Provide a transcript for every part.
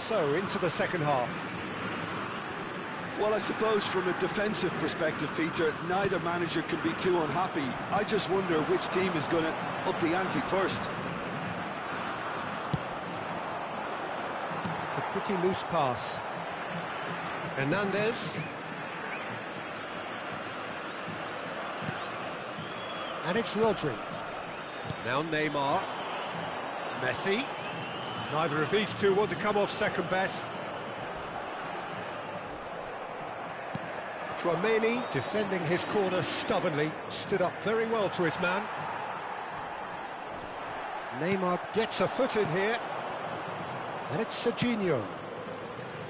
So, into the second half. Well, I suppose from a defensive perspective, Peter, neither manager can be too unhappy. I just wonder which team is going to up the ante first. It's a pretty loose pass. Hernandez. And it's Rodri. Now Neymar. Messi. Neither of these two want to come off second best. Tchouaméni, defending his corner stubbornly, stood up very well to his man. Neymar gets a foot in here. And it's Serginho.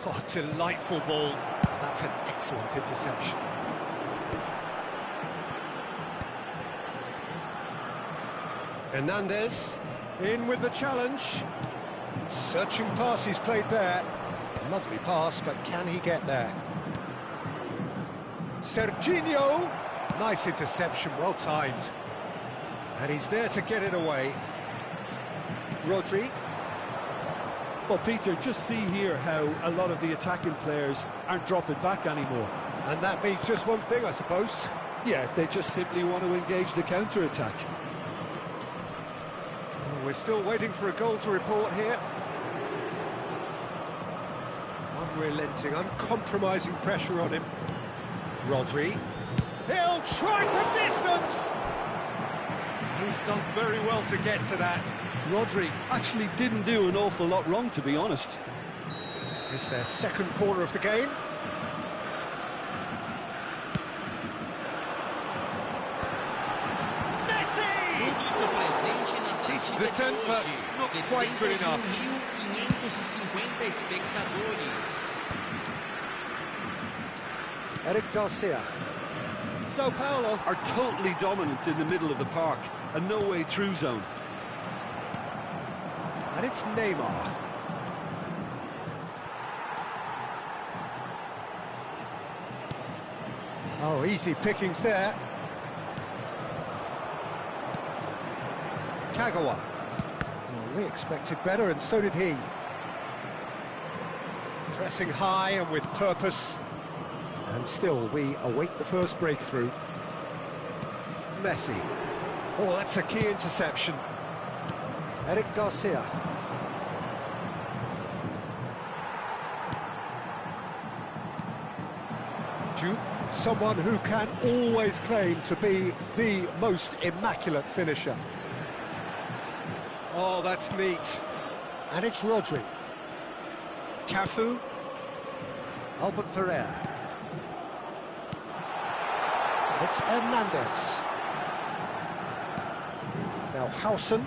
Oh, delightful ball. That's an excellent interception. Hernandez, in with the challenge. Searching pass he's played there. Lovely pass, but can he get there? Serginho! Nice interception, well timed. And he's there to get it away. Rodri. Well, Peter, just see here how a lot of the attacking players aren't dropping back anymore. And that means just one thing, I suppose. Yeah, they just simply want to engage the counter-attack. We're still waiting for a goal to report here. Unrelenting, uncompromising pressure on him. Rodri. He'll try for distance! He's done very well to get to that. Rodri actually didn't do an awful lot wrong, to be honest. It's their second corner of the game. Decent attempt, but not quite good enough. Eric Garcia. Sao Paulo are totally dominant in the middle of the park, a no-way through zone. And it's Neymar. Oh, easy pickings there. Kagawa. Well, we expected better, and so did he. Pressing high and with purpose. And still, we await the first breakthrough. Messi. Oh, that's a key interception. Eric Garcia. Juve, someone who can always claim to be the most immaculate finisher. Oh, that's neat. And it's Rodri. Cafu. Albert Ferrer. It's Hernandez. Now Howson.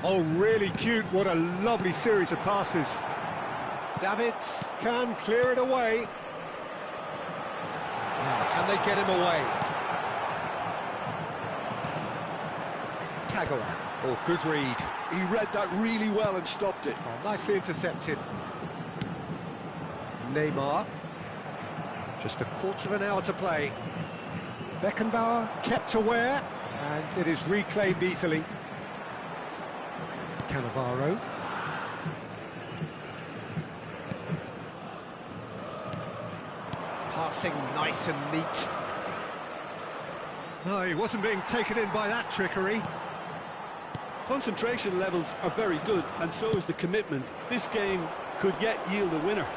Oh, really cute. What a lovely series of passes. Davids can clear it away. Now, can they get him away? Kagawa. Oh, good read. He read that really well and stopped it. Oh, nicely intercepted. Neymar. Just a quarter of an hour to play. Beckenbauer kept aware, and it is reclaimed easily. Cannavaro. Passing nice and neat. No, he wasn't being taken in by that trickery. Concentration levels are very good, and so is the commitment. This game could yet yield a winner.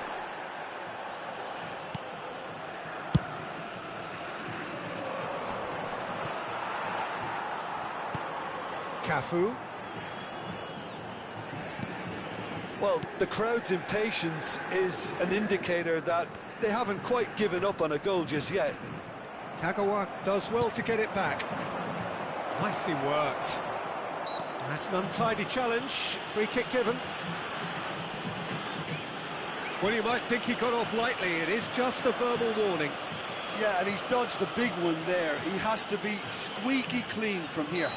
Cafu. Well, the crowd's impatience is an indicator that they haven't quite given up on a goal just yet. Kagawa does well to get it back. Nicely worked. That's an untidy challenge. Free kick given. Well, you might think he got off lightly. It is just a verbal warning. Yeah, and he's dodged a big one there. He has to be squeaky clean from here.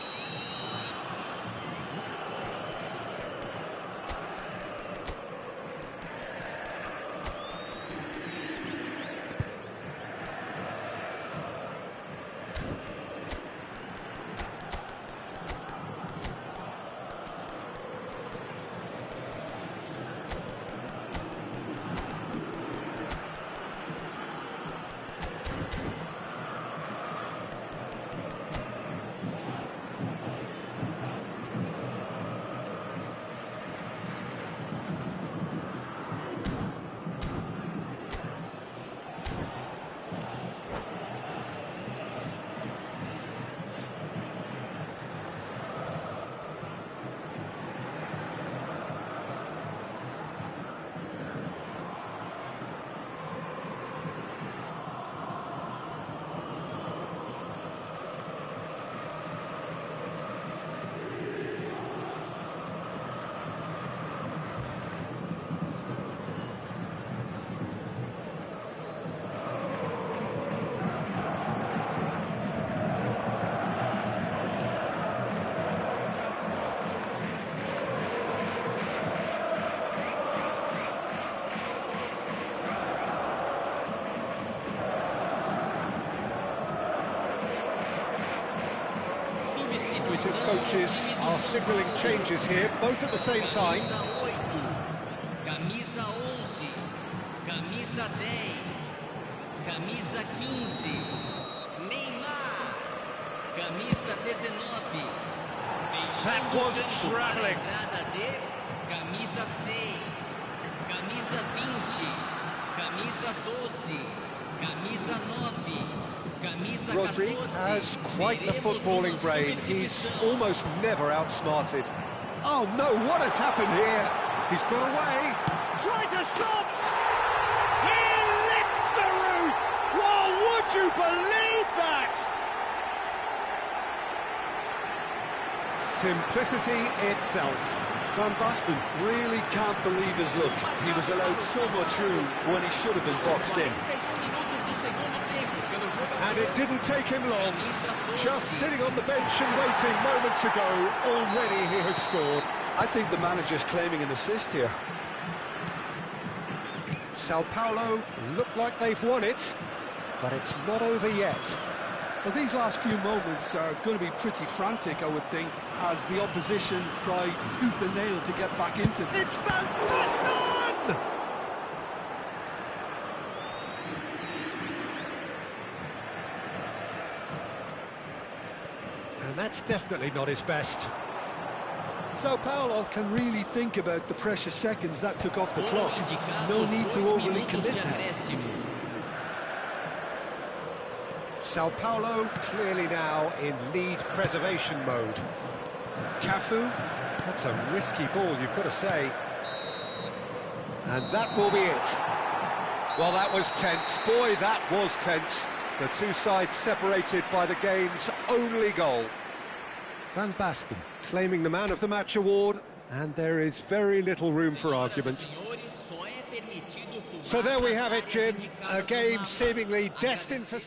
respective coaches are signalling changes here, both at the same time. Camisa 11, camisa 10, camisa 15, Neymar, camisa 19. That was travelling. Camisa 6, camisa 20, camisa 12, camisa 9, camisa 14. Rodri has quite the footballing brain. He's almost never outsmarted. Oh no, what has happened here? He's got away, tries a shot! He lifts the roof! Well, would you believe that? Simplicity itself. Van Basten really can't believe his luck. He was allowed so much room when he should have been boxed in. And it didn't take him long. Just sitting on the bench and waiting moments ago, already he has scored. I think the manager's claiming an assist here. Sao Paulo look like they've won it, but it's not over yet. Well, these last few moments are going to be pretty frantic, I would think, as the opposition try tooth and nail to get back into them. It's Van Basten! And that's definitely not his best. Sao Paulo can really think about the precious seconds that took off the clock. No need to overly commit now. Sao Paulo clearly now in lead preservation mode. Cafu, that's a risky ball, you've got to say. And that will be it. Well, that was tense. Boy, that was tense. The two sides separated by the game's only goal. Van Basten claiming the Man of the Match award, and there is very little room for argument. So there we have it, Jim. A game seemingly destined for...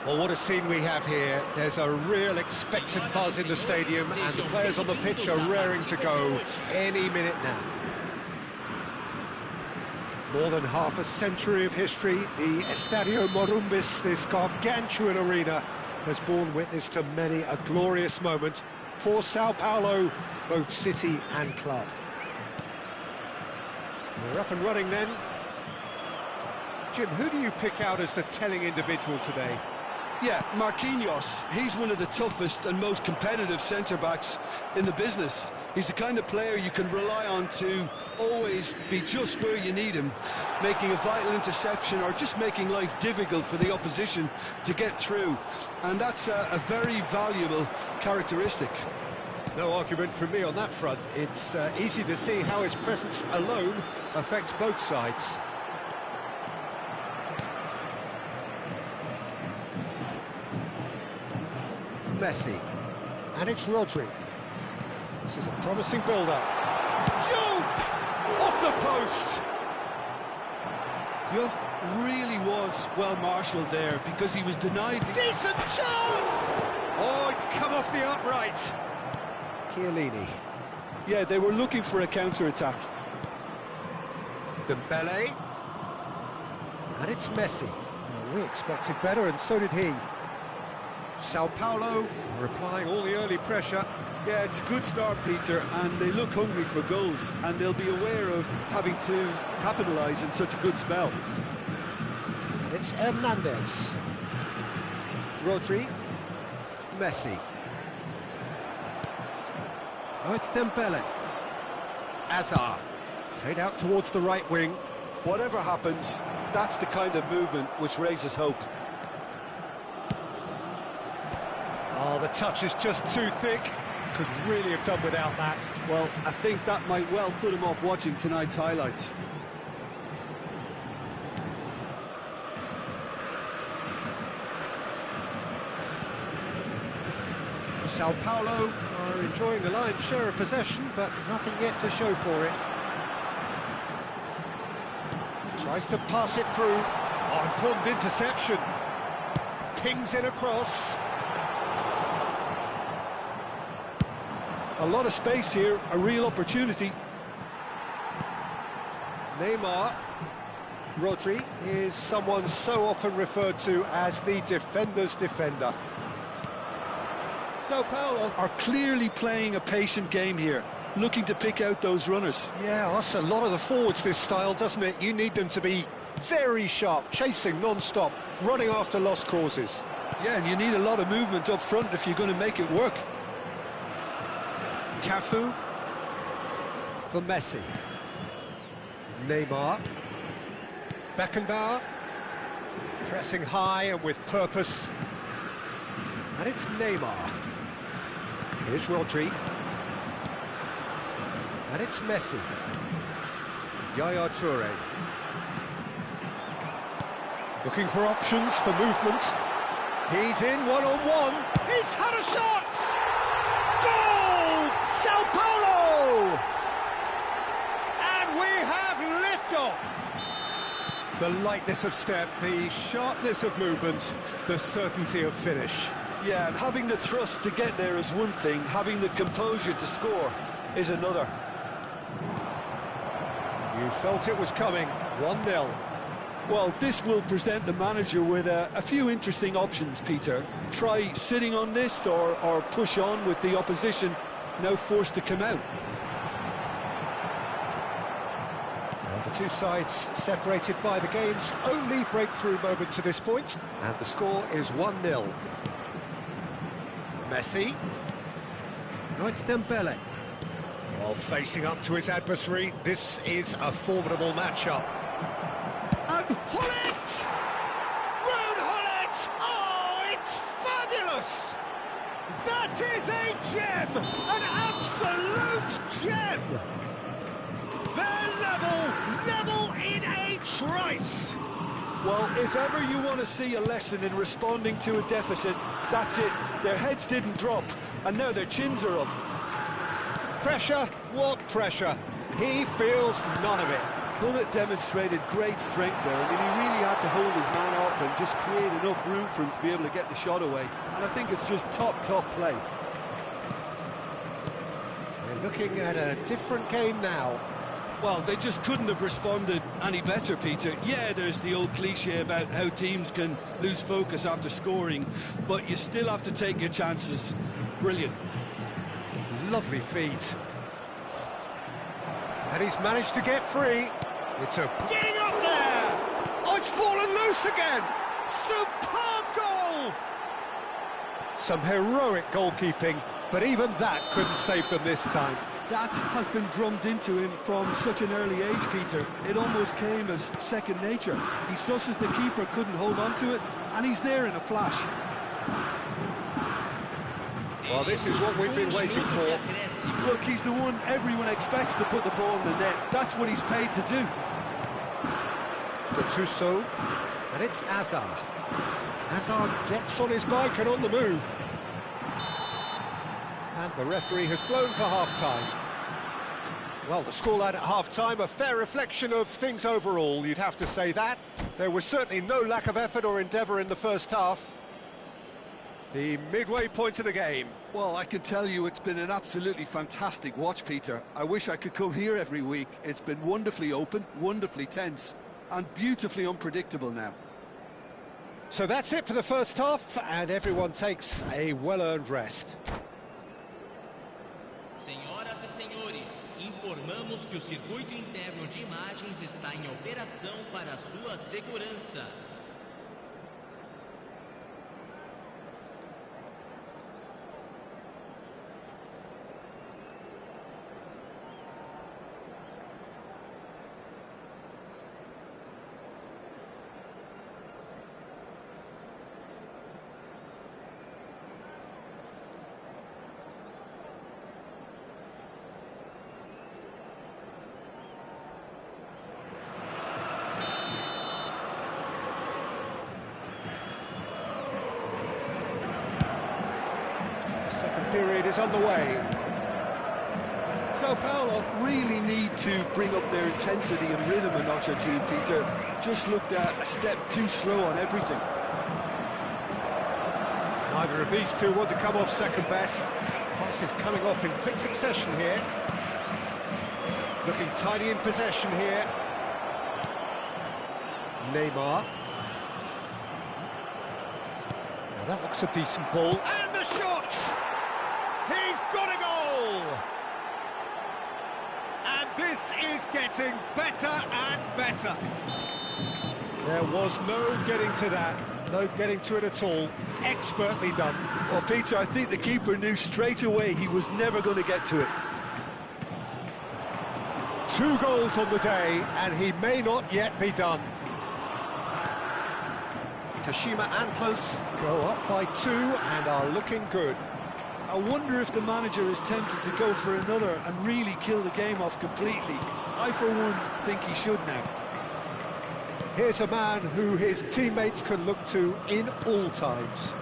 Well, what a scene we have here. There's a real expectant buzz in the stadium, and the players on the pitch are raring to go any minute now. More than half a century of history, the Estadio Morumbis, this gargantuan arena, has borne witness to many a glorious moment for Sao Paulo, both city and club. We're up and running then. Jim, who do you pick out as the telling individual today? Yeah, Marquinhos. He's one of the toughest and most competitive centre-backs in the business. He's the kind of player you can rely on to always be just where you need him, making a vital interception or just making life difficult for the opposition to get through. And that's a very valuable characteristic. No argument from me on that front. It's easy to see how his presence alone affects both sides. Messi, and it's Rodri. This is a promising build-up. Jupe! Off the post! Diouf really was well marshalled there because he was denied the... Decent chance! Oh, it's come off the upright. Chiellini. Yeah, they were looking for a counter-attack. Dembele. And it's Messi. Well, we expected better, and so did he. Sao Paulo are applying all the early pressure. Yeah, it's a good start, Peter, and they look hungry for goals, and they'll be aware of having to capitalise in such a good spell. And it's Hernandez. Rodri. Messi. Oh, it's Dembele. Azar. Played out towards the right wing. Whatever happens, that's the kind of movement which raises hope. Oh, the touch is just too thick. Could really have done without that. Well, I think that might well put him off watching tonight's highlights. Sao Paulo are enjoying the lion's share of possession, but nothing yet to show for it. Tries to pass it through. Oh, important interception. Pings it across. A lot of space here, a real opportunity. Neymar. Rodri is someone so often referred to as the defender's defender. Sao Paulo are clearly playing a patient game here, looking to pick out those runners. Yeah, that's a lot of the forwards, this style, doesn't it? You need them to be very sharp, chasing non-stop, running after lost causes. Yeah, and you need a lot of movement up front if you're going to make it work. Cafu for Messi. Neymar. Beckenbauer. Pressing high and with purpose. And it's Neymar. Here's Rodri. And it's Messi. Yaya Toure. Looking for options for movement. He's in one-on-one. He's had a shot! Goal! Sao Paulo! And we have liftoff. The lightness of step, the sharpness of movement, the certainty of finish. Yeah, and having the thrust to get there is one thing, having the composure to score is another. You felt it was coming, 1-0. Well, this will present the manager with a few interesting options, Peter. Try sitting on this or push on with the opposition now forced to come out. Well, the two sides separated by the game's only breakthrough moment to this point, and the score is 1-0. Messi. Now it's Dembele. While facing up to his adversary, this is a formidable matchup. And Hullet! Ruud Hullet! Oh, it's fabulous! That is a gem! An absolute gem! They're level in a trice! Well, if ever you want to see a lesson in responding to a deficit, that's it. Their heads didn't drop, and now their chins are up. Pressure? What pressure? He feels none of it. Hullet demonstrated great strength there. I mean, he really had to hold his man off and just create enough room for him to be able to get the shot away. And I think it's just top play. They're looking at a different game now. Well, they just couldn't have responded any better, Peter. Yeah, there's the old cliche about how teams can lose focus after scoring, but you still have to take your chances. Brilliant. Lovely feet. And he's managed to get free. It's a... Getting up there! Oh, it's fallen loose again! Superb goal! Some heroic goalkeeping, but even that couldn't save them this time. That has been drummed into him from such an early age, Peter. It almost came as second nature. He susses the keeper couldn't hold on to it, and he's there in a flash. Well, this is what we've been waiting for. Look, he's the one everyone expects to put the ball in the net. That's what he's paid to do. Gattuso, and it's Hazard. Hazard gets on his bike and on the move. And the referee has blown for half-time. Well, the scoreline at half-time, a fair reflection of things overall, you'd have to say that. There was certainly no lack of effort or endeavour in the first half. The midway point of the game. Well, I can tell you it's been an absolutely fantastic watch, Peter. I wish I could come here every week. It's been wonderfully open, wonderfully tense, and beautifully unpredictable now. So that's it for the first half, and everyone takes a well-earned rest. Senhoras e senhores, informamos que o circuito interno de imagens está em operação para a sua segurança. Second period is underway. Sao Paulo really need to bring up their intensity and rhythm a notch or two, Peter. Just looked at a step too slow on everything. Neither of these two want to come off second best. Passes coming off in quick succession here. Looking tidy in possession here. Neymar. Now that looks a decent ball. And the shot! He's got a goal! And this is getting better and better. There was no getting to that, no getting to it at all. Expertly done. Well, Peter, I think the keeper knew straight away he was never going to get to it. 2 goals on the day, and he may not yet be done. Kashima Antlers go up by 2 and are looking good. I wonder if the manager is tempted to go for another and really kill the game off completely. I, for one, think he should now. Here's a man who his teammates can look to in all times.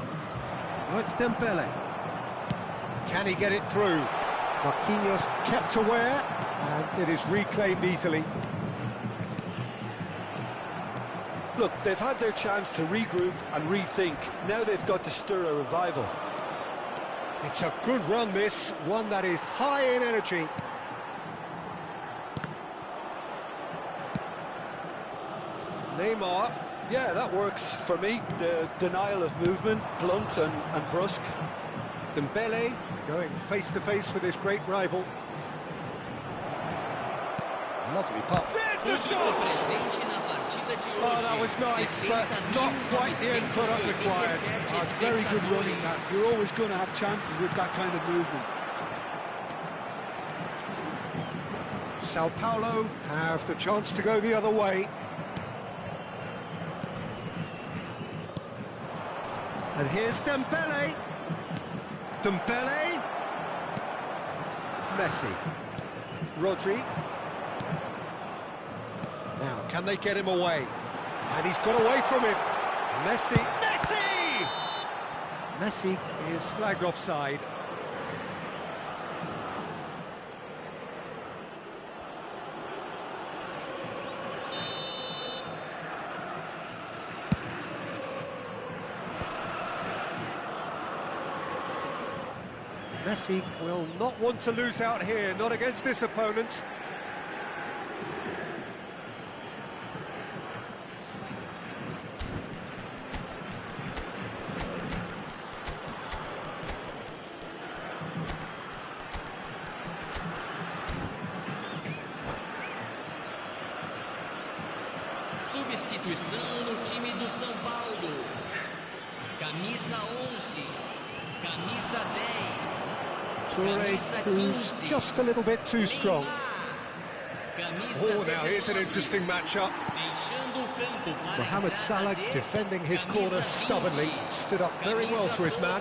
Oh, it's Dembele. Can he get it through? Marquinhos kept aware, and it is reclaimed easily. Look, they've had their chance to regroup and rethink. Now they've got to stir a revival. It's a good run, this, one that is high in energy. Neymar. Yeah, that works for me. The denial of movement, blunt and brusque. Dembele going face-to-face with his great rival. Lovely puff. There's the shot! Oh, that was nice, but not quite the end product required. Oh, it's very good running, that. You're always going to have chances with that kind of movement. Sao Paulo have the chance to go the other way. And here's Dembele. Dembele. Messi. Rodri. Now, can they get him away? And he's got away from him. Messi. Messi! Messi is flagged offside. Messi will not want to lose out here, not against this opponent. Substituição no time do São Paulo. Camisa 11, camisa 10. Toure proves just a little bit too strong. Oh, now here's an interesting matchup. Mohamed Salah defending his corner stubbornly, stood up very well to his man.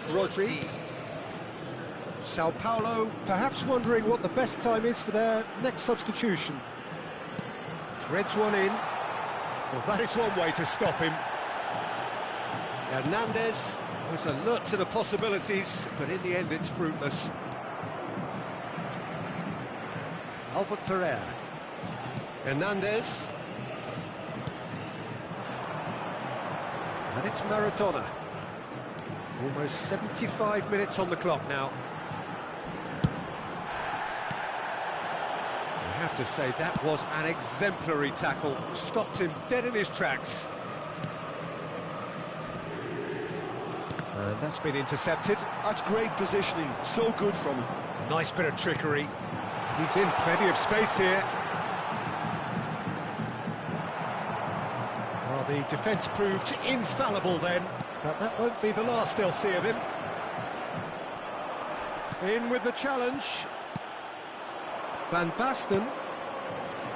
Rodri. Sao Paulo perhaps wondering what the best time is for their next substitution. Threads one in. Well, that is one way to stop him. Hernandez was alert to the possibilities, but in the end it's fruitless. Albert Ferrer. Hernandez. And it's Maradona. Almost 75 minutes on the clock now. I have to say, that was an exemplary tackle. Stopped him dead in his tracks. And that's been intercepted. That's great positioning, so good from him. Nice bit of trickery. He's in plenty of space here. Well, the defence proved infallible then, but that won't be the last they'll see of him. In with the challenge. Van Basten.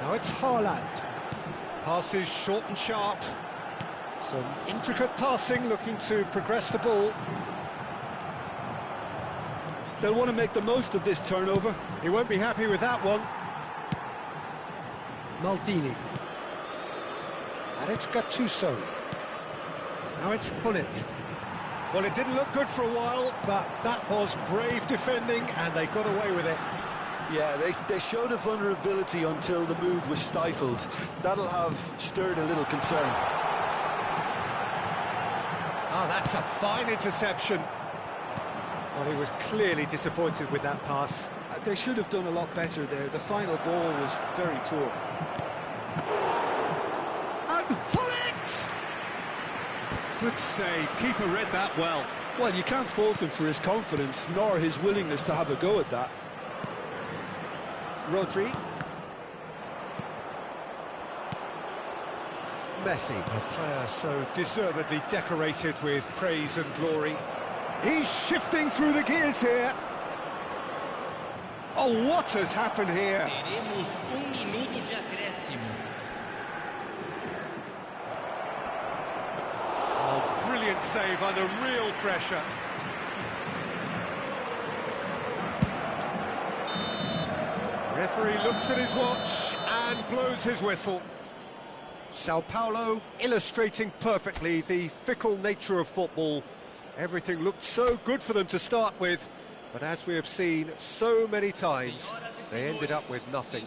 Now it's Haaland. Passes short and sharp. Some intricate passing, looking to progress the ball. They'll want to make the most of this turnover. He won't be happy with that one. Maldini. And it's Gattuso. Now it's Hullet. Well, it didn't look good for a while, but that was brave defending, and they got away with it. Yeah, they showed a vulnerability until the move was stifled. That'll have stirred a little concern. Oh, that's a fine interception. Well, he was clearly disappointed with that pass. They should have done a lot better there. The final ball was very poor. And Hullet! Good save. Keeper read that well. Well, you can't fault him for his confidence, nor his willingness to have a go at that. Rodri. Messi, a player so deservedly decorated with praise and glory. He's shifting through the gears here. Oh, what has happened here? Teremos minuto de acréscimo. Oh, brilliant save under real pressure. Referee looks at his watch and blows his whistle. Sao Paulo illustrating perfectly the fickle nature of football. Everything looked so good for them to start with, but as we have seen so many times, they ended up with nothing.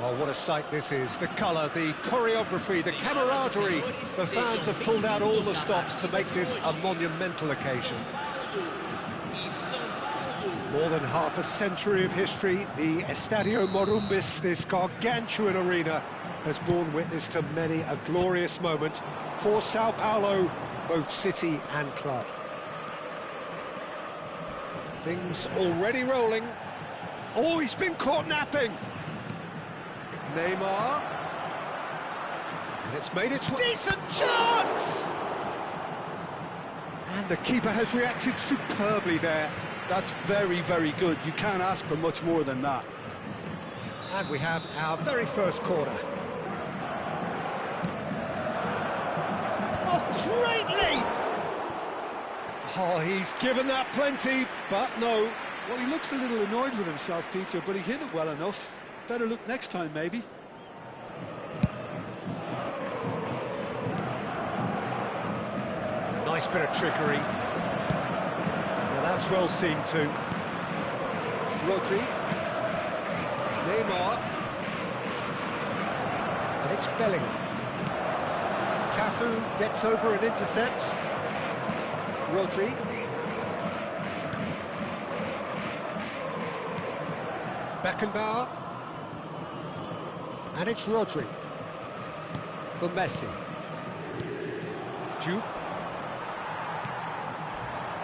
Oh, what a sight this is. The colour, the choreography, the camaraderie. The fans have pulled out all the stops to make this a monumental occasion. More than half a century of history, the Estadio Morumbis, this gargantuan arena, has borne witness to many a glorious moment for Sao Paulo, both city and club. Things already rolling. Oh, he's been caught napping. Neymar. And it's made its decent chance! And the keeper has reacted superbly there. That's very, very good. You can't ask for much more than that. And we have our very first corner. Oh, great leap! Oh, he's given that plenty, but no. Well, he looks a little annoyed with himself, Peter, but he hit it well enough. Better look next time, maybe. Nice bit of trickery. Now that's well seen too. Rodri. Neymar. And it's Bellingham. Cafu gets over and intercepts. Rodri. Beckenbauer. And it's Rodri. For Messi. Juve.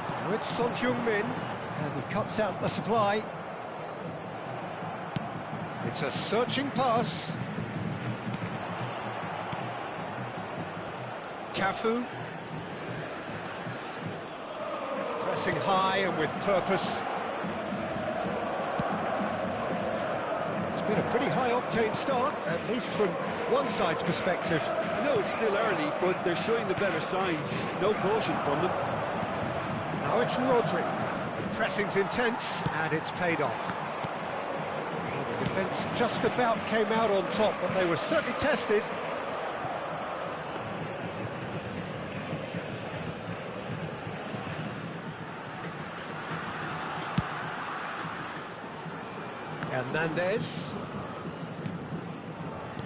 Now it's Son Heung-min, and he cuts out the supply. It's a searching pass. Cafu. Pressing high and with purpose. It's been a pretty high-octane start, at least from one side's perspective. I know it's still early, but they're showing the better signs. No caution from them. Now it's Rodri. The pressing's intense, and it's paid off. Well, the defence just about came out on top, but they were certainly tested. Hernandez.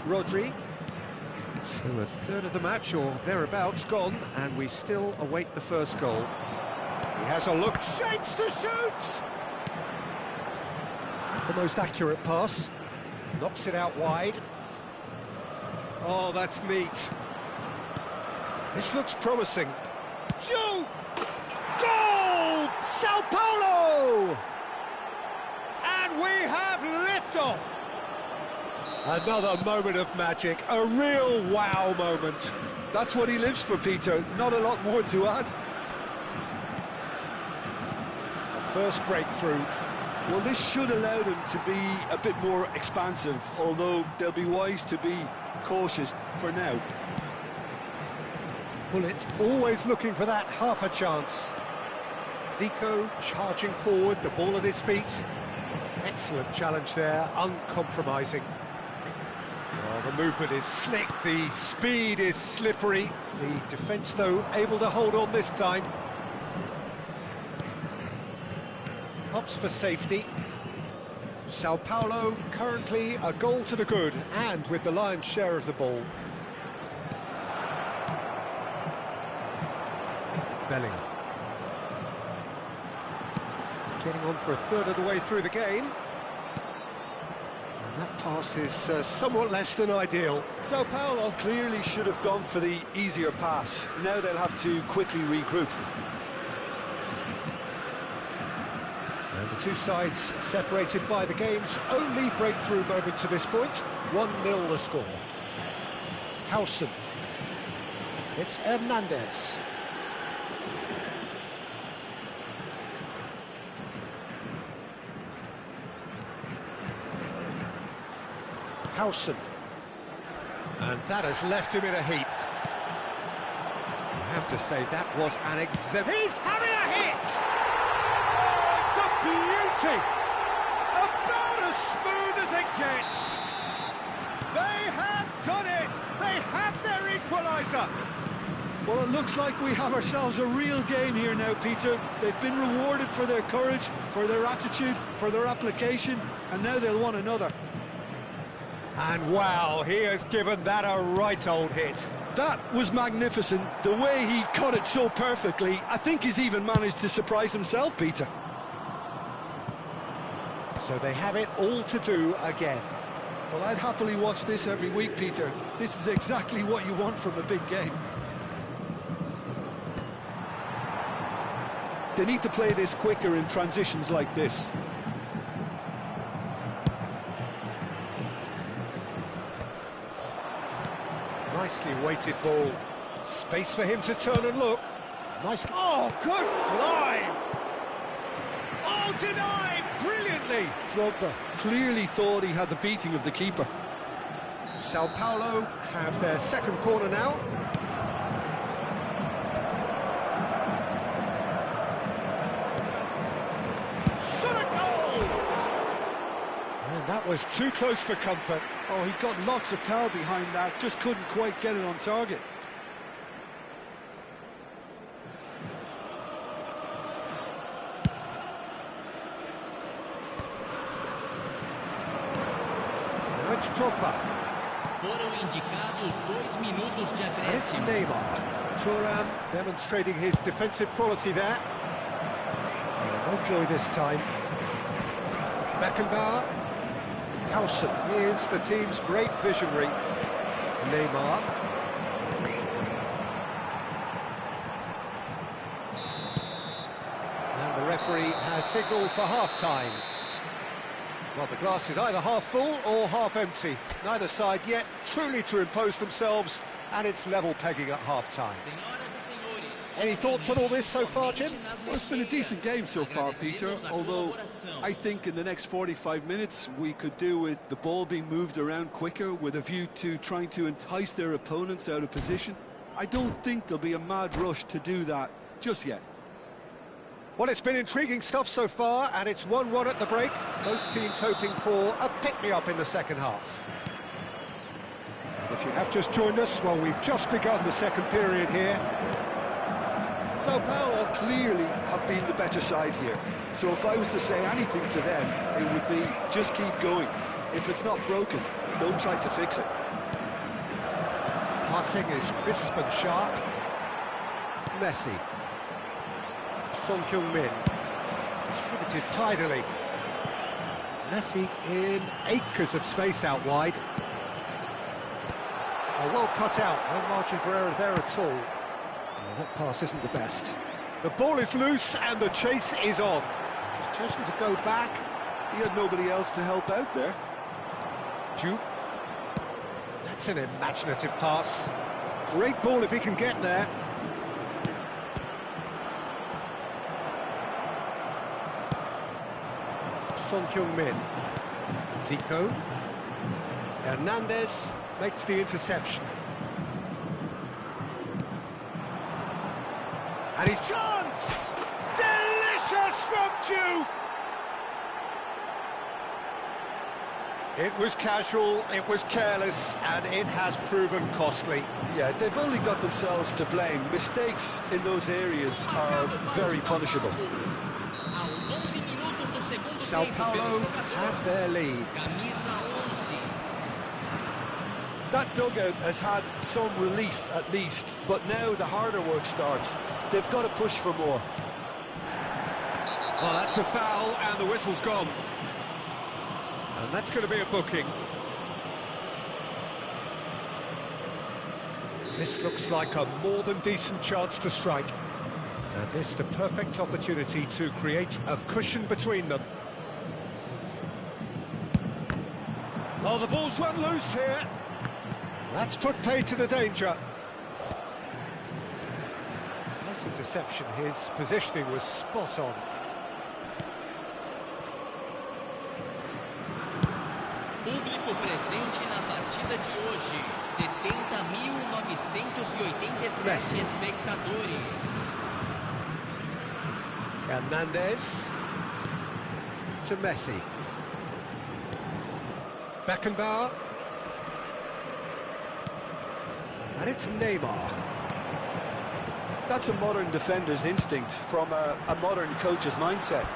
Rodri. So a third of the match, or thereabouts, gone, and we still await the first goal. He has a look, shapes to shoot! The most accurate pass. Knocks it out wide. Oh, that's neat. This looks promising. Shoot! Goal! Sao Paulo! And we have liftoff! Another moment of magic, a real wow moment. That's what he lives for, Peter. Not a lot more to add. The first breakthrough. Well, this should allow them to be a bit more expansive, although they'll be wise to be cautious for now. Bullet always looking for that half a chance. Zico charging forward, the ball at his feet. Excellent challenge there, uncompromising. Well, the movement is slick, the speed is slippery. The defence, though, able to hold on this time. Opts for safety. Sao Paulo currently a goal to the good, and with the lion's share of the ball. Bellingham. Getting on for a third of the way through the game. And that pass is somewhat less than ideal. Sao Paulo clearly should have gone for the easier pass. Now they'll have to quickly regroup. And the two sides separated by the game's only breakthrough moment to this point. 1-0 the score. Howson. It's Hernandez. Howson. And that has left him in a heap. I have to say, that was an exemplary. He's having a hit! Oh, it's a beauty! About as smooth as it gets! They have done it! They have their equaliser! Well, it looks like we have ourselves a real game here now, Peter. They've been rewarded for their courage, for their attitude, for their application, and now they'll want another. And wow, he has given that a right old hit. That was magnificent. The way he cut it so perfectly. I think he's even managed to surprise himself, Peter. So they have it all to do again. Well, I'd happily watch this every week, Peter. This is exactly what you want from a big game. They need to play this quicker in transitions like this. Nicely weighted ball. Space for him to turn and look. Nice. Oh, good climb! Oh, denied brilliantly! Drogba clearly thought he had the beating of the keeper. Sao Paulo have their second corner now. Shot a goal! And that was too close for comfort. Oh, he got lots of power behind that, just couldn't quite get it on target. Now it's Drogba. Foram indicados 2 minutos de And it's acréscimo. Neymar. Thuram demonstrating his defensive quality there. No joy this time. Beckenbauer. Howson is the team's great visionary. Neymar. And the referee has signalled for half-time. Well, the glass is either half full or half empty. Neither side yet truly to impose themselves, and it's level pegging at half-time. Any thoughts on all this so far, Jim? Well, it's been a decent game so far, Peter, although I think in the next 45 minutes we could do with the ball being moved around quicker with a view to trying to entice their opponents out of position. I don't think there'll be a mad rush to do that just yet. Well, it's been intriguing stuff so far, and it's 1-1 at the break. Both teams hoping for a pick-me-up in the second half. If you have just joined us, well, we've just begun the second period here. Sao Paulo clearly have been the better side here. So if I was to say anything to them, it would be just keep going. If it's not broken, don't try to fix it. Passing is crisp and sharp. Messi. Son Heung-min. Distributed tidily. Messi in acres of space out wide. Oh, well cut out. No margin for error there at all. Well, that pass isn't the best. The ball is loose and the chase is on. He's chosen to go back. He had nobody else to help out there. Juve. That's an imaginative pass. Great ball if he can get there. Son Heung-min. Zico. Hernandez makes the interception. And his chance! Delicious from Juve! It was casual, it was careless, and it has proven costly. Yeah, they've only got themselves to blame. Mistakes in those areas are very punishable. Sao Paulo have their lead. That dugout has had some relief at least, but now the harder work starts. They've got to push for more. Well, that's a foul, and the whistle's gone. And that's going to be a booking. This looks like a more than decent chance to strike. And this the perfect opportunity to create a cushion between them. Oh, the ball's run loose here. That's put pay to the danger. Nice interception. His positioning was spot on. Público presente na partida de hoje, 70.987 Messi. espectadores. Hernandez to Messi. Beckenbauer. And it's Neymar. That's a modern defender's instinct from a modern coach's mindset.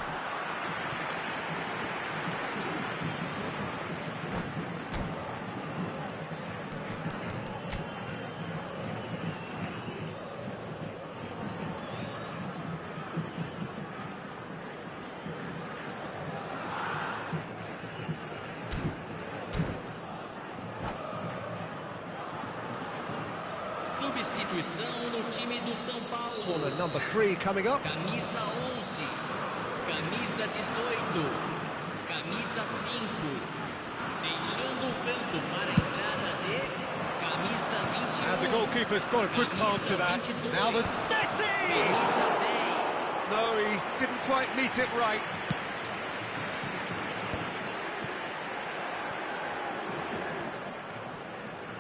substituição no time do São Paulo. Corner number 3 coming up. Camisa 11, camisa 18, camisa 5. Deixando o campo para a entrada de camisa 21. And the goalkeeper's got a good palm to that. Now the Messi! Camisa 10. No, he didn't quite meet it right.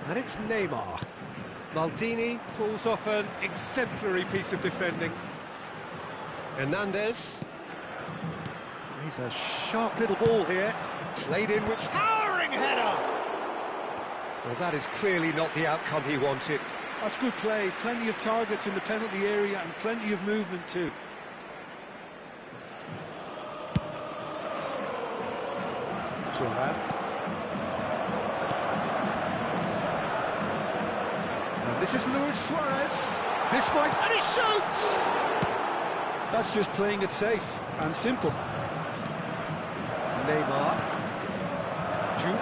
And it's Neymar. Maldini pulls off an exemplary piece of defending. Hernandez. He's a sharp little ball here. Played in with towering header. Well, that is clearly not the outcome he wanted. That's good play. Plenty of targets in the penalty area and plenty of movement too. Boraaa. And this is Luis Suarez. This might... and he shoots! That's just playing it safe and simple. Neymar. Jude.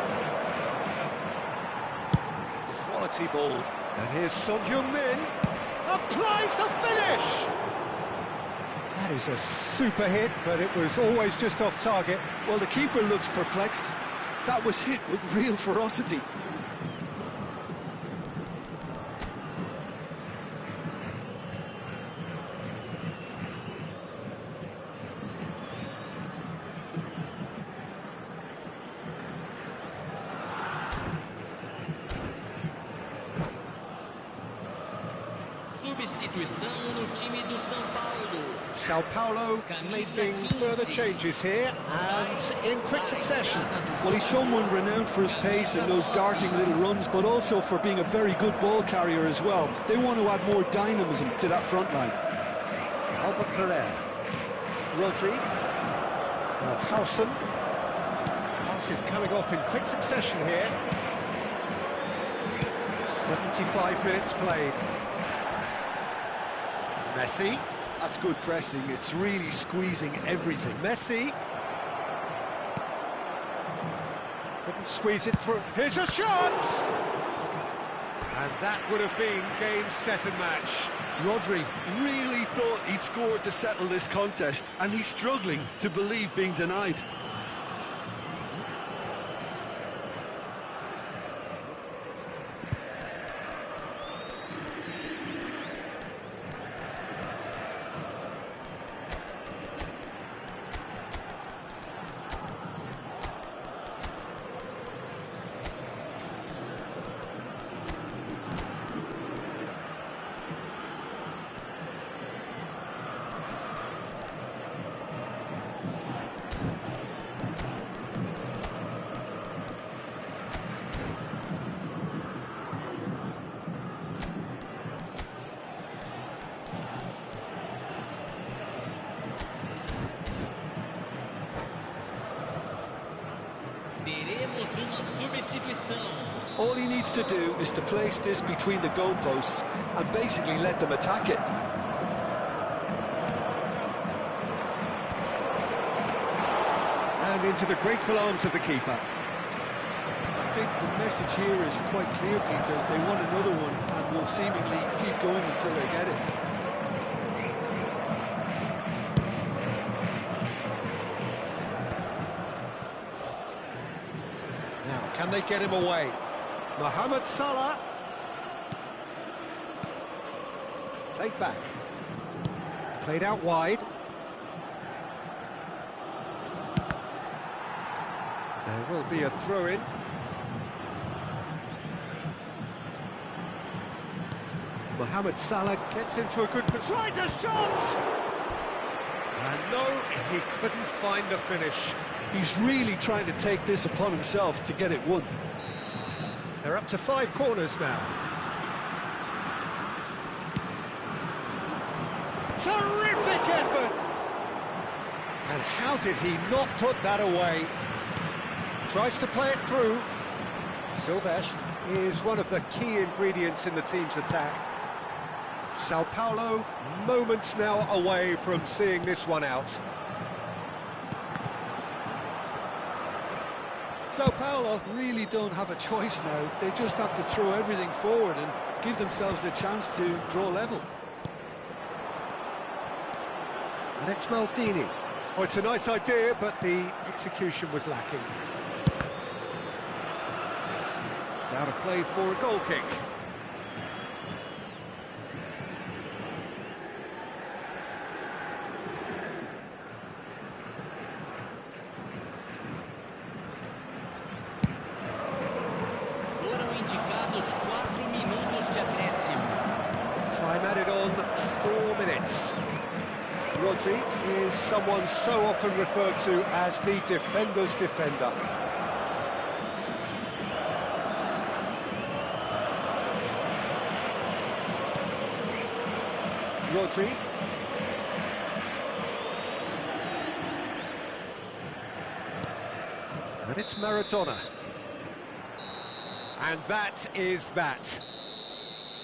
Quality ball. And here's Son Heung-min. Applies the finish! That is a super hit, but it was always just off target. Well, the keeper looks perplexed. That was hit with real ferocity. Substituição no time do São Paulo. Sao Paulo making further changes here, and in quick succession. Well, he's someone renowned for his pace and those darting little runs, but also for being a very good ball carrier as well. They want to add more dynamism to that front line. Albert Ferrer. Rodri. Now Howson. Pass is coming off in quick succession here. 75 minutes played. Messi. That's good pressing. It's really squeezing everything. Messi. Couldn't squeeze it through. Here's a shot! And that would have been game, set and match. Rodri really thought he'd scored to settle this contest, and he's struggling to believe being denied. Teremos uma substituição. All he needs to do is to place this between the goalposts and basically let them attack it. And into the grateful arms of the keeper. I think the message here is quite clear, Peter. They want another one and will seemingly keep going until they get it. Now, can they get him away? Mohamed Salah. Played back. Played out wide. There will be a throw-in. Mohamed Salah gets into a good... tries a shot! And no, he couldn't find the finish. He's really trying to take this upon himself to get it won. They're up to 5 corners now. Terrific effort! And how did he not put that away? Tries to play it through. Silvestre is one of the key ingredients in the team's attack. Sao Paulo, moments now away from seeing this one out. Sao Paulo really don't have a choice now. They just have to throw everything forward and give themselves a chance to draw level. And it's Maldini. Oh, it's a nice idea, but the execution was lacking. It's out of play for a goal kick. Foram indicados 4 minutos de acréscimo. Time added on 4 minutes. Rodri is someone so often referred to as the defender's defender. Rodri. And it's Maradona. And that is that.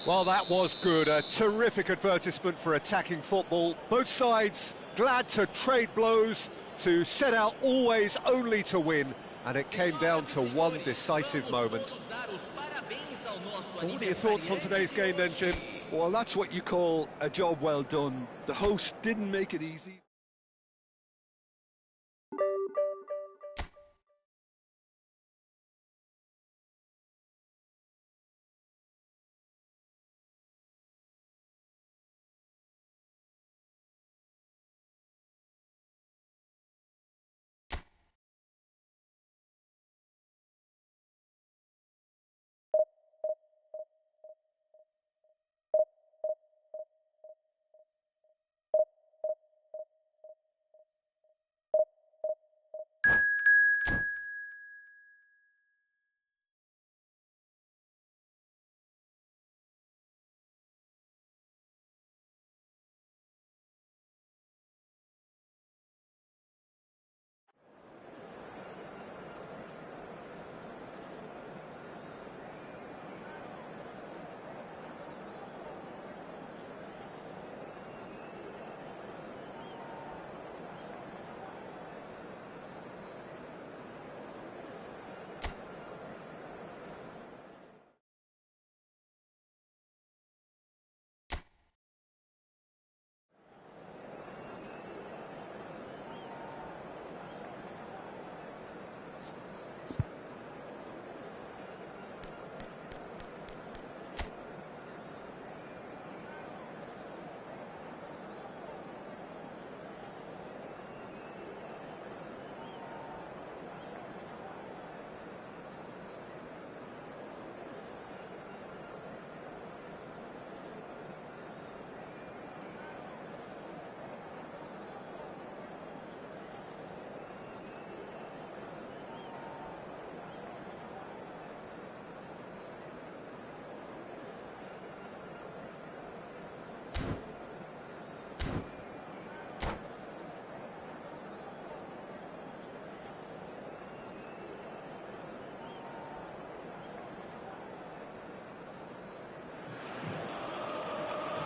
Well, that was good. A terrific advertisement for attacking football. Both sides glad to trade blows, to set out always only to win, and it came down to one decisive moment. Well, what are your thoughts on today's game then, Jim? Well, that's what you call a job well done. The host didn't make it easy.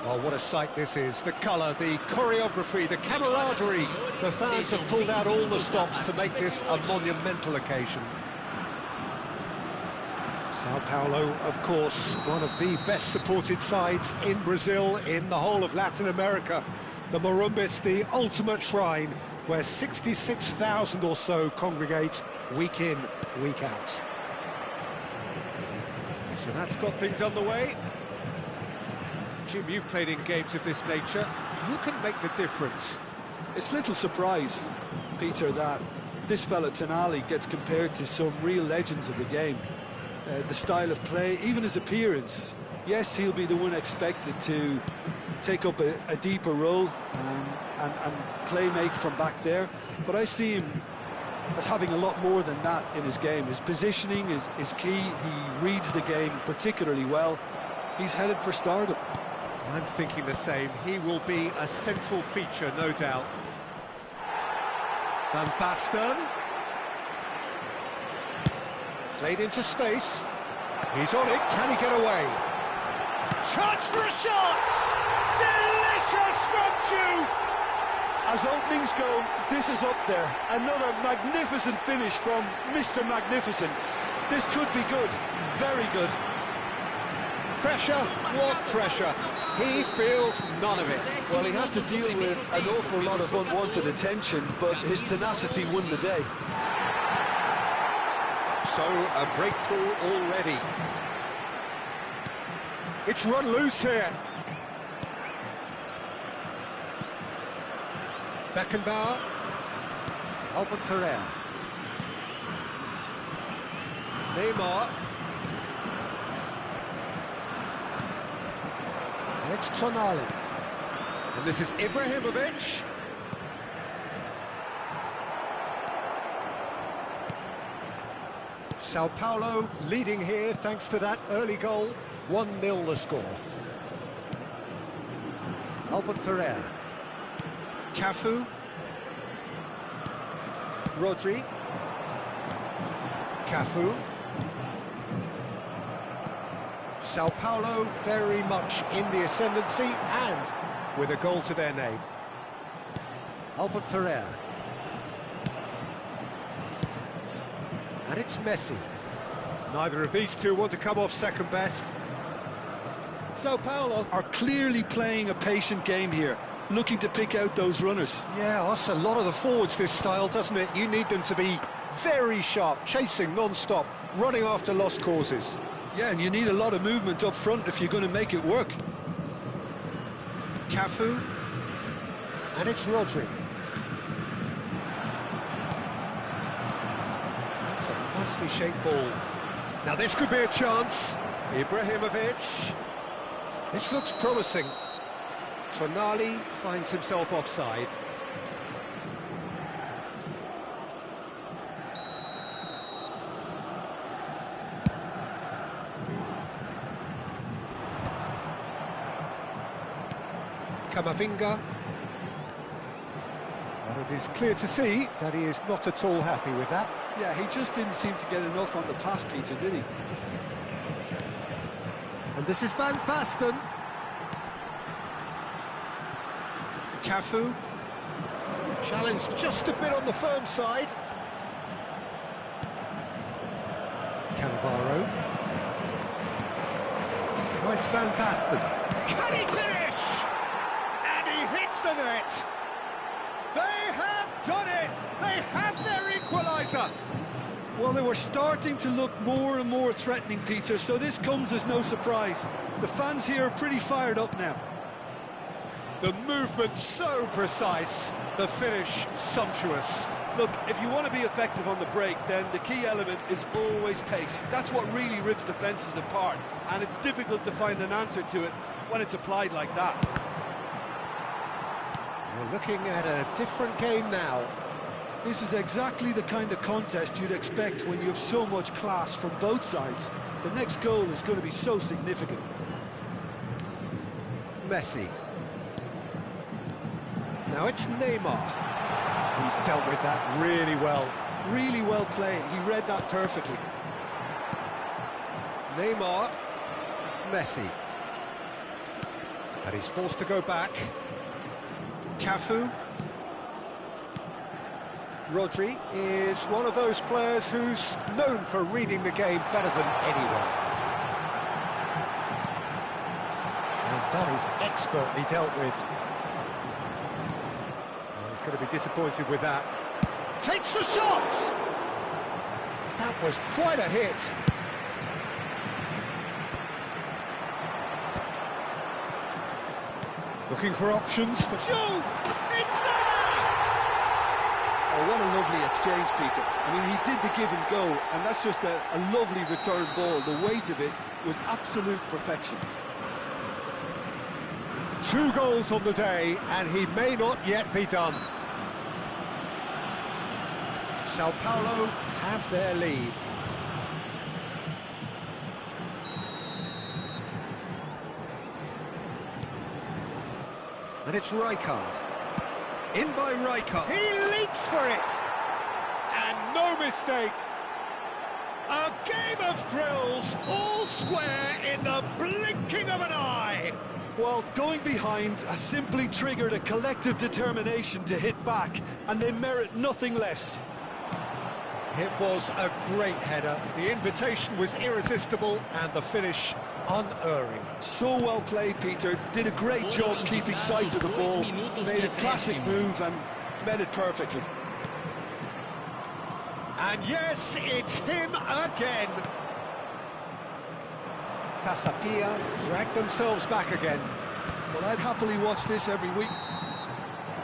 Oh, what a sight this is. The colour, the choreography, the camaraderie. The fans have pulled out all the stops to make this a monumental occasion. Sao Paulo, of course, one of the best supported sides in Brazil, in the whole of Latin America. The Morumbis, the ultimate shrine, where 66,000 or so congregate week in, week out. So that's got things underway. Jim, you've played in games of this nature. Who can make the difference? It's little surprise, Peter, that this fella Tonali gets compared to some real legends of the game. The style of play, even his appearance. Yes, he'll be the one expected to take up a deeper role and play make from back there. But I see him as having a lot more than that in his game. His positioning is key. He reads the game particularly well. He's headed for stardom. I'm thinking the same. He will be a central feature, no doubt. Van Basten. Played into space. He's on it. Can he get away? Chance for a shot! Delicious from Jude! As openings go, this is up there. Another magnificent finish from Mr. Magnificent. This could be good, very good. Pressure, what pressure? He feels none of it. Well, he had to deal with an awful lot of unwanted attention, but his tenacity won the day. So, a breakthrough already. It's run loose here. Beckenbauer. Albert Ferrer. Neymar. And it's Tonali. And this is Ibrahimovic. Sao Paulo leading here thanks to that early goal. 1-0 the score. Albert Ferrer. Cafu. Rodri. Cafu. Sao Paulo very much in the ascendancy and with a goal to their name. Albert Ferrer. And it's Messi. Neither of these two want to come off second best. Sao Paulo are clearly playing a patient game here, looking to pick out those runners. Yeah, that's a lot of the forwards, this style, doesn't it? You need them to be very sharp, chasing non-stop, running after lost causes. Yeah, and you need a lot of movement up front if you're going to make it work. Cafu. And it's Rodri. That's a nicely shaped ball. Now this could be a chance. Ibrahimovic. This looks promising. Tonali finds himself offside. Camavinga. And it is clear to see that he is not at all happy with that. Yeah, he just didn't seem to get enough on the pass, Peter, did he? And this is Van Basten. Cafu. Challenged just a bit on the firm side. Cannavaro. Oh, it's Van Basten. Can he finish? And he hits the net. They have done it. They have their equaliser. Well, they were starting to look more and more threatening, Peter, so this comes as no surprise. The fans here are pretty fired up now. The movement so precise, the finish sumptuous. Look, if you want to be effective on the break, then the key element is always pace. That's what really rips defences apart, and it's difficult to find an answer to it when it's applied like that. We're looking at a different game now. This is exactly the kind of contest you'd expect when you have so much class from both sides. The next goal is going to be so significant. Messi. Now it's Neymar. He's dealt with that really well. Really well played. He read that perfectly. Neymar. Messi. And he's forced to go back. Cafu. Rodri is one of those players who's known for reading the game better than anyone. And that is expertly dealt with. Oh, he's going to be disappointed with that. Takes the shot! That was quite a hit. Looking for options for... Shoot! It's there! Oh, what a lovely exchange, Peter. I mean, he did the give and go, and that's just a lovely return ball. The weight of it was absolute perfection. 2 goals on the day, and he may not yet be done. Sao Paulo have their lead. And it's Rijkaard. In by Rijkaard. He leaps for it! And no mistake. A game of thrills, all square in the blinking of an eye. Well, going behind has simply triggered a collective determination to hit back, and they merit nothing less. It was a great header. The invitation was irresistible and the finish unerring. So well played, Peter. Did a great job keeping sight of the ball, made a classic move and met it perfectly. And yes, it's him again. Casapia dragged themselves back again. Well, I'd happily watch this every week.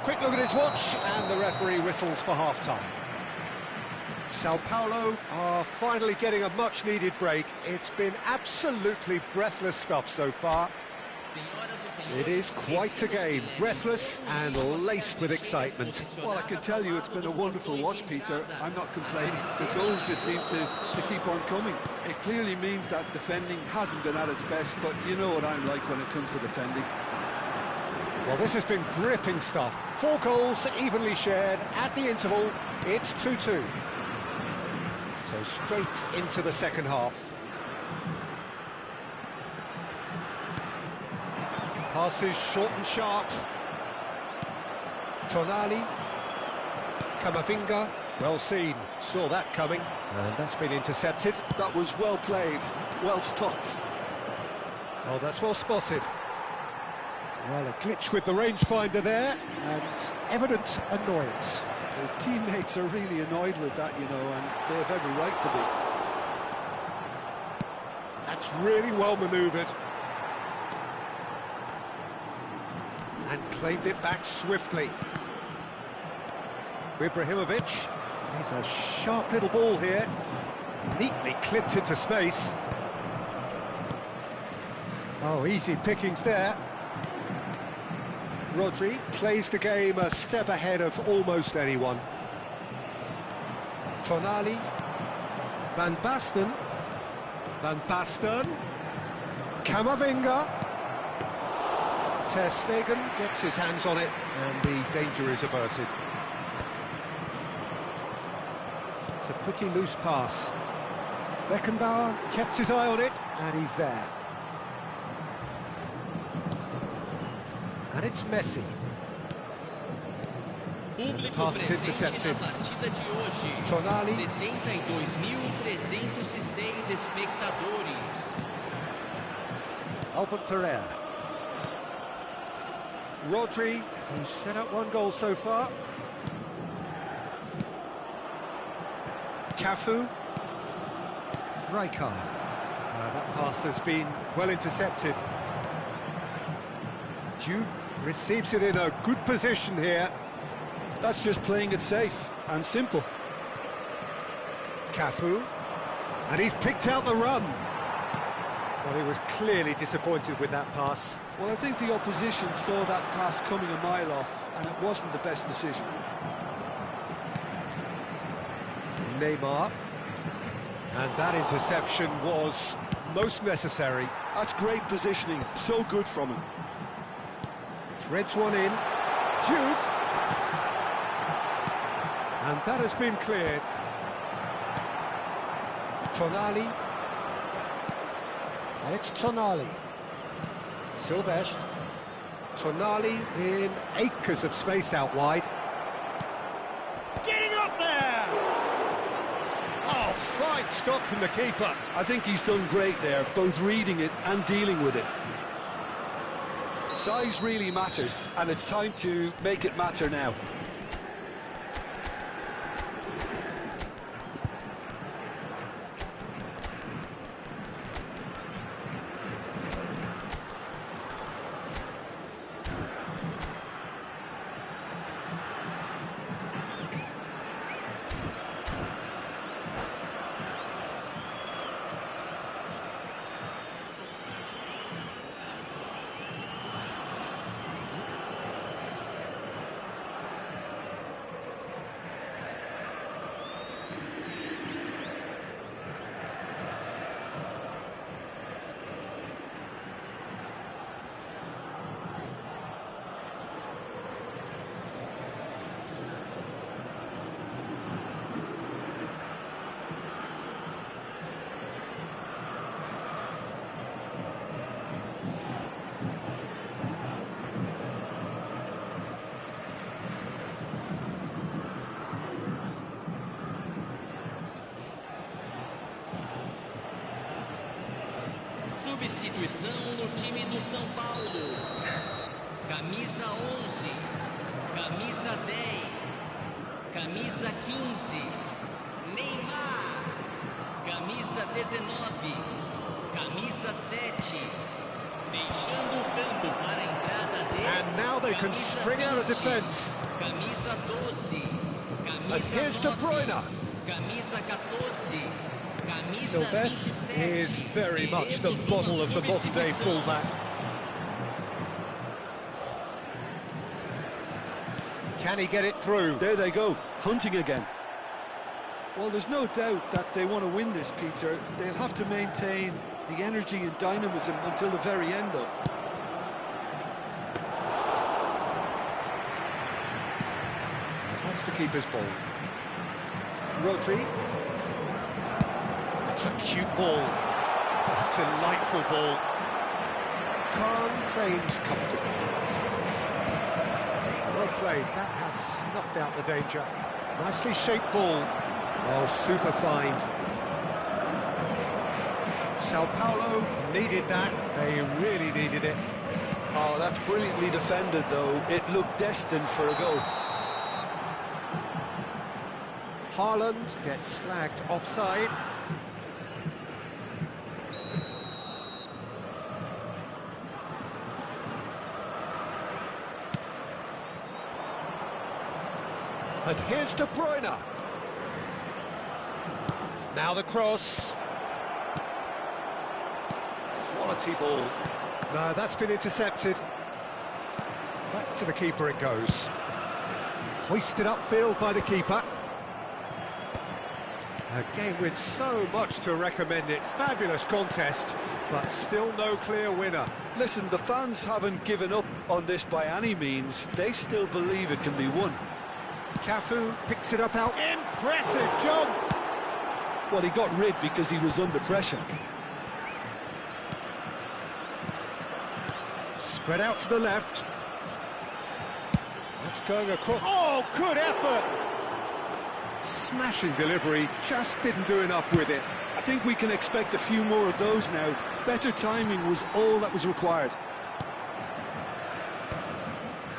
Quick look at his watch, and the referee whistles for half-time. Sao Paulo are finally getting a much-needed break. It's been absolutely breathless stuff so far. It is quite a game, breathless and laced with excitement. Well, I can tell you it's been a wonderful watch, Peter. I'm not complaining. The goals just seem to keep on coming. It clearly means that defending hasn't been at its best, but you know what I'm like when it comes to defending. Well, this has been gripping stuff. 4 goals evenly shared at the interval. It's 2-2. So straight into the second half. Passes short and sharp. Tonali. Camavinga. Well seen. Saw that coming. And that's been intercepted. That was well played, well stopped. Oh, that's well spotted. Well, a glitch with the rangefinder there, and evident annoyance. His teammates are really annoyed with that, you know, and they have every right to be. That's really well manoeuvred. And claimed it back swiftly. Ibrahimovic. He's a sharp little ball here. Neatly clipped into space. Oh, easy pickings there. Rodri plays the game a step ahead of almost anyone. Tonali. Van Basten. Van Basten. Camavinga. Ter Stegen gets his hands on it, and the danger is averted. It's a pretty loose pass. Beckenbauer kept his eye on it, and he's there. And it's Messi. And the pass is intercepted. Tonali. 72.306 espectadores. Albert Ferrer. Rodri, who's set up 1 goal so far. Cafu. Rijkaard. That pass has been well intercepted. Juve receives it in a good position here. That's just playing it safe and simple. Cafu. And he's picked out the run. Well, he was clearly disappointed with that pass. Well, I think the opposition saw that pass coming a mile off, and it wasn't the best decision. Neymar. And that interception was most necessary. That's great positioning, so good from him. Threads one in. Juve. And that has been cleared. Tonali. And it's Tonali. Silvestre. Tonali in acres of space out wide. Getting up there! Oh, fine stop from the keeper. I think he's done great there, both reading it and dealing with it. Size really matters, and it's time to make it matter now. substituição no time do São Paulo. Camisa 11, camisa 10, camisa 15, Neymar, camisa 19, camisa 7, deixando o campo para a entrada dele. And now they can camisa spring out of 20, defence. Camisa 12, camisa And here's De 9, Bruyne. camisa 14, camisa Sylvestre 27. is very much the Teremos model uma of the modern-day substituição. fullback. Can he get it through? There they go, hunting again. Well, there's no doubt that they want to win this, Peter. They'll have to maintain the energy and dynamism until the very end, though. That's the keeper's ball. Rodri. That's a cute ball. A delightful ball. Khan claims comfortably. Well played. That has snuffed out the danger. Nicely shaped ball. Oh, super find. Sao Paulo needed that. They really needed it. Oh, that's brilliantly defended, though. It looked destined for a goal. Haaland gets flagged offside. And here's De Bruyne. Now the cross. Quality ball. No, that's been intercepted. Back to the keeper it goes. Hoisted upfield by the keeper. A game with so much to recommend it. Fabulous contest, but still no clear winner. Listen, the fans haven't given up on this by any means. They still believe it can be won. Cafu picks it up out. Impressive jump! Well, he got rid because he was under pressure. Spread out to the left. That's going across. Oh, good effort! Smashing delivery, just didn't do enough with it. I think we can expect a few more of those now. Better timing was all that was required.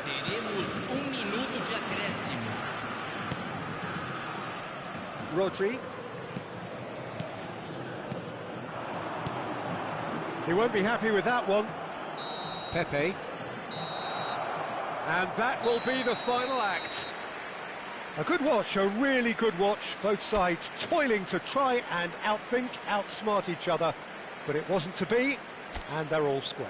Teremos minuto de acréscimo. Rodri. He won't be happy with that one. Pepe. And that will be the final act. A good watch, a really good watch. Both sides toiling to try and outthink, outsmart each other. But it wasn't to be, and they're all square.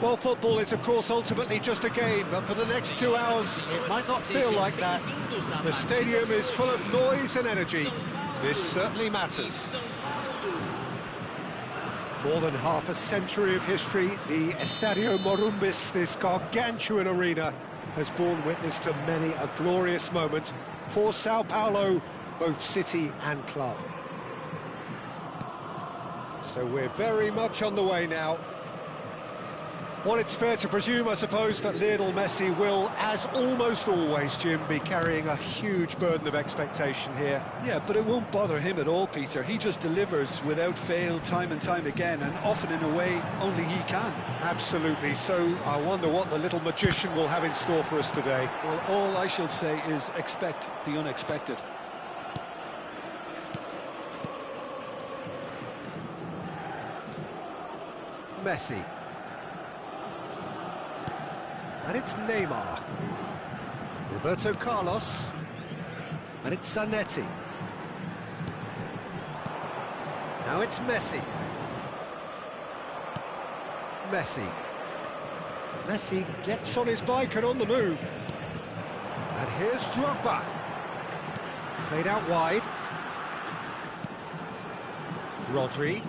Well, football is, of course, ultimately just a game, but for the next 2 hours, it might not feel like that. The stadium is full of noise and energy. This certainly matters. More than half a century of history, the Estadio Morumbis, this gargantuan arena, has borne witness to many a glorious moment for Sao Paulo, both city and club. So we're very much on the way now. Well, it's fair to presume, I suppose, that Lionel Messi will, as almost always, Jim, be carrying a huge burden of expectation here. Yeah, but it won't bother him at all, Peter. He just delivers without fail time and time again, and often in a way only he can. Absolutely. So I wonder what the little magician will have in store for us today. Well, all I shall say is expect the unexpected. Messi. And it's Neymar. Roberto Carlos. And it's Zanetti. Now it's Messi. Messi gets on his bike and on the move. And here's Drogba. Played out wide. Rodri.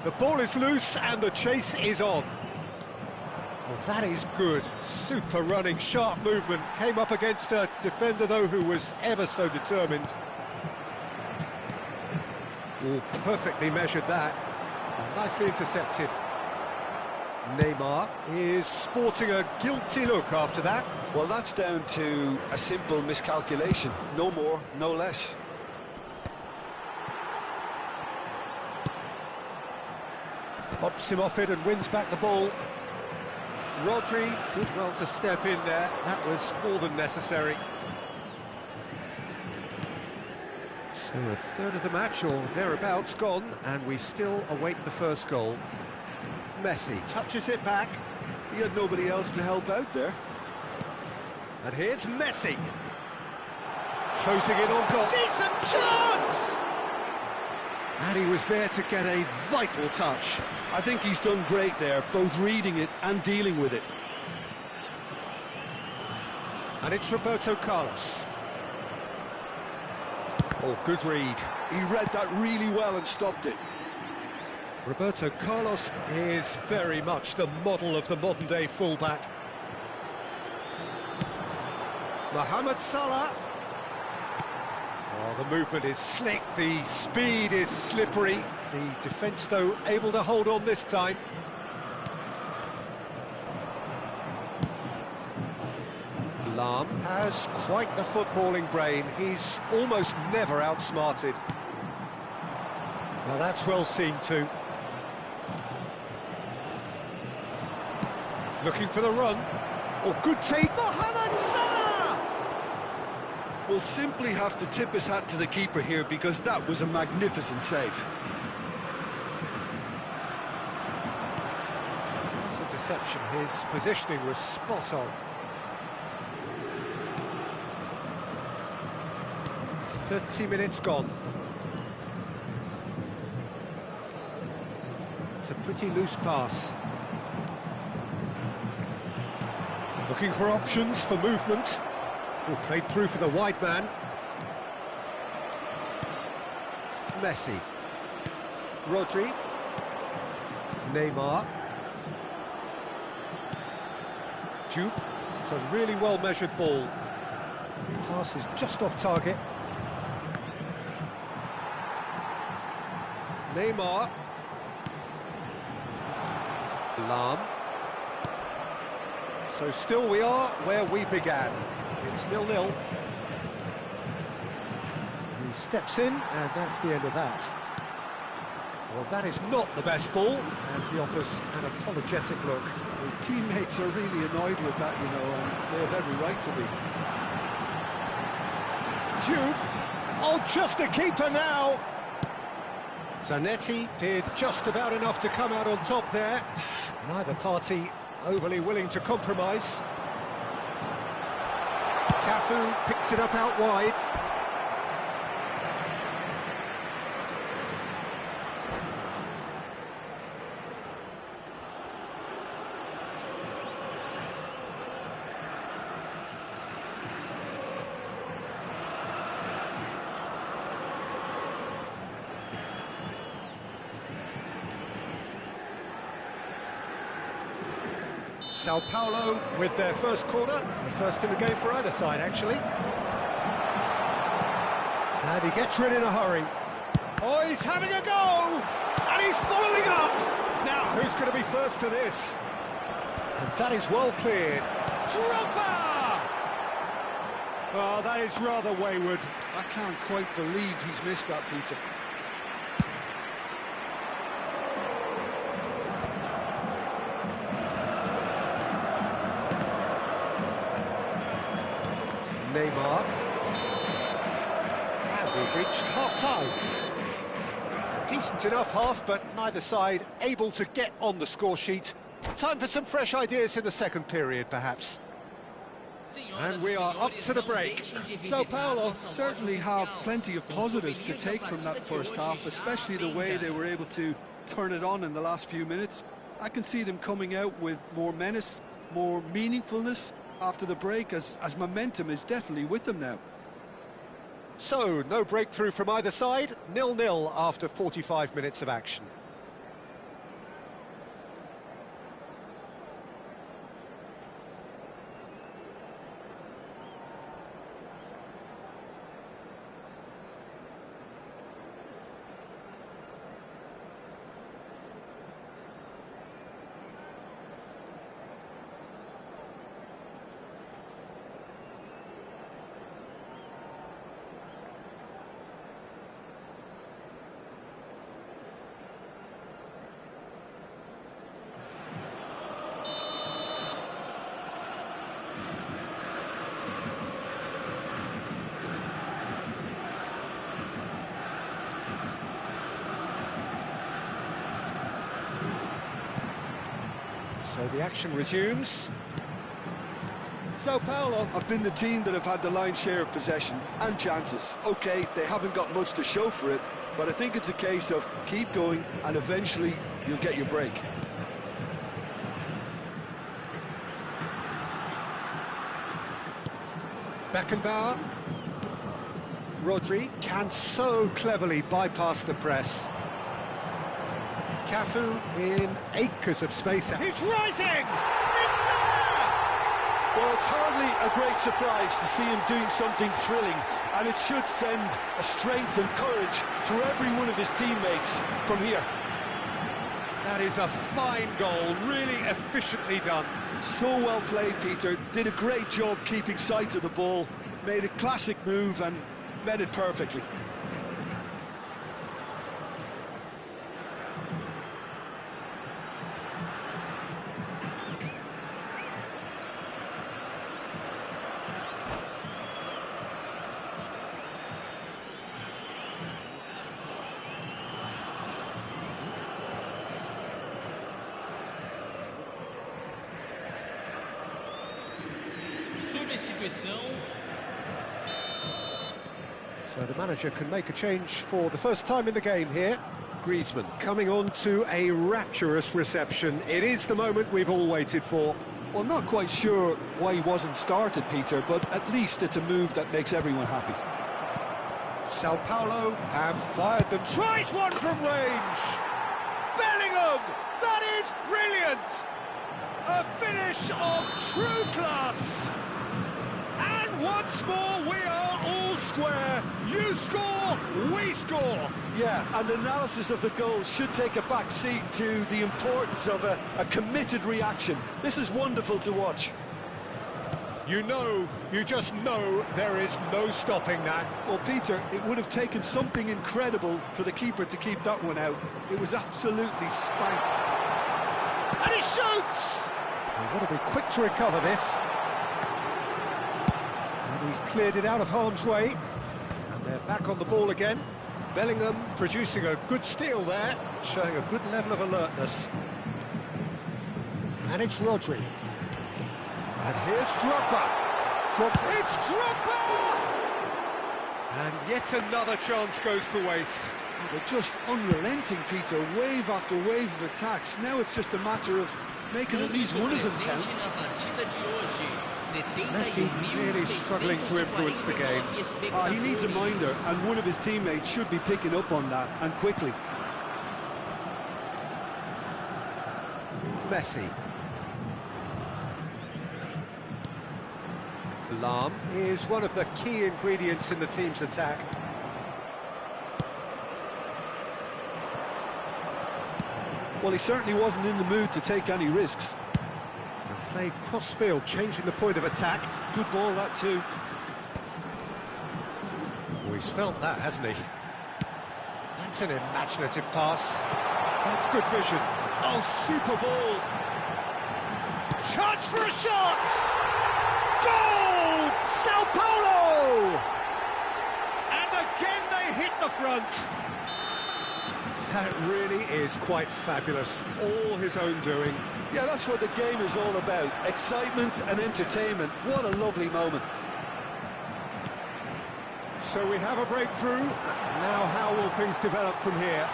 The ball is loose and the chase is on. Well, that is good. Super running, sharp movement. Came up against a defender, though, who was ever so determined. Oh, perfectly measured that. Nicely intercepted. Neymar is sporting a guilty look after that. Well, that's down to a simple miscalculation. No more, no less. Bops him off it and wins back the ball. Rodri did well to step in there. That was more than necessary. So a third of the match, or thereabouts, gone, and we still await the first goal. Messi touches it back. He had nobody else to help out there. And here's Messi. Closing in on goal. Decent chance! And he was there to get a vital touch. I think he's done great there, both reading it and dealing with it. And it's Roberto Carlos. Oh, good read. He read that really well and stopped it. Roberto Carlos is very much the model of the modern-day fullback. Mohamed Salah. Oh, the movement is slick, the speed is slippery. The defence, though, able to hold on this time. Lahm has quite the footballing brain. He's almost never outsmarted. Well, that's well seen too. Looking for the run. Oh, good take. Mohamed Salah! We'll simply have to tip his hat to the keeper here, because that was a magnificent save. That's a deception. His positioning was spot on. 30 minutes gone. It's a pretty loose pass. Looking for options for movement. Oh, played through for the wide man. Messi. Rodri. Neymar. Juve. It's a really well-measured ball. Pass is just off target. Neymar. Lahm. So still we are where we began. It's 0-0. He steps in, and that's the end of that. Well, that is not the best ball, and he offers an apologetic look. His teammates are really annoyed with that, you know, and they have every right to be. Juve. Oh, just a keeper now. Zanetti did just about enough to come out on top there. Neither party overly willing to compromise. Cafu picks it up out wide. Sao Paulo with their first corner, the first in the game for either side, actually. And he gets rid in a hurry. Oh, he's having a go! And he's following up! Now, who's going to be first to this? And that is well cleared. Boraaa! Oh, that is rather wayward. I can't quite believe he's missed that, Peter. Neymar. And we've reached half-time. A decent enough half, but neither side able to get on the score sheet. Time for some fresh ideas in the second period, perhaps. And we are up to the break. Sao Paulo certainly have plenty of positives to take from that first half, especially the way they were able to turn it on in the last few minutes. I can see them coming out with more menace, more meaningfulness after the break, as momentum is definitely with them now. So, no breakthrough from either side, 0-0 after 45 minutes of action. So the action resumes. Sao Paulo have been the team that have had the lion's share of possession and chances. OK, they haven't got much to show for it, but I think it's a case of keep going and eventually you'll get your break. Beckenbauer. Rodri can so cleverly bypass the press. Cafu in acres of space. He's rising! It's there! Well, it's hardly a great surprise to see him doing something thrilling, and it should send a strength and courage through every one of his teammates from here. That is a fine goal, really efficiently done. So well played, Peter. Did a great job keeping sight of the ball, made a classic move and met it perfectly. So the manager can make a change for the first time in the game here. Griezmann coming on to a rapturous reception. It is the moment we've all waited for. Well, not quite sure why he wasn't started, Peter, but at least it's a move that makes everyone happy. Sao Paulo have fired them. Tries one from range! Bellingham! That is brilliant! A finish of true class! And once more we are all square. You score, we score. Yeah, and analysis of the goal should take a back seat to the importance of a committed reaction. This is wonderful to watch. You just know there is no stopping that. Well, Peter, it would have taken something incredible for the keeper to keep that one out. It was absolutely spanked. And he shoots! They've got to be quick to recover this. And he's cleared it out of harm's way. And they're back on the ball again. Bellingham producing a good steal there, showing a good level of alertness. And it's Rodri. And here's Drogba. It's Drogba! And yet another chance goes to waste. Oh, they're just unrelenting, Peter. Wave after wave of attacks. Now it's just a matter of making at least one of them count. Messi really struggling to influence the game. He needs a minder, and one of his teammates should be picking up on that, and quickly. Messi. Alarm is one of the key ingredients in the team's attack. Well, he certainly wasn't in the mood to take any risks. And play cross-field, changing the point of attack. Good ball, that too. Oh, he's felt that, hasn't he? That's an imaginative pass. That's good vision. Oh, super ball! Chance for a shot! Goal! Sao Paulo! And again they hit the front. That really is quite fabulous. All his own doing. Yeah, that's what the game is all about. Excitement and entertainment. What a lovely moment. So we have a breakthrough. Now how will things develop from here?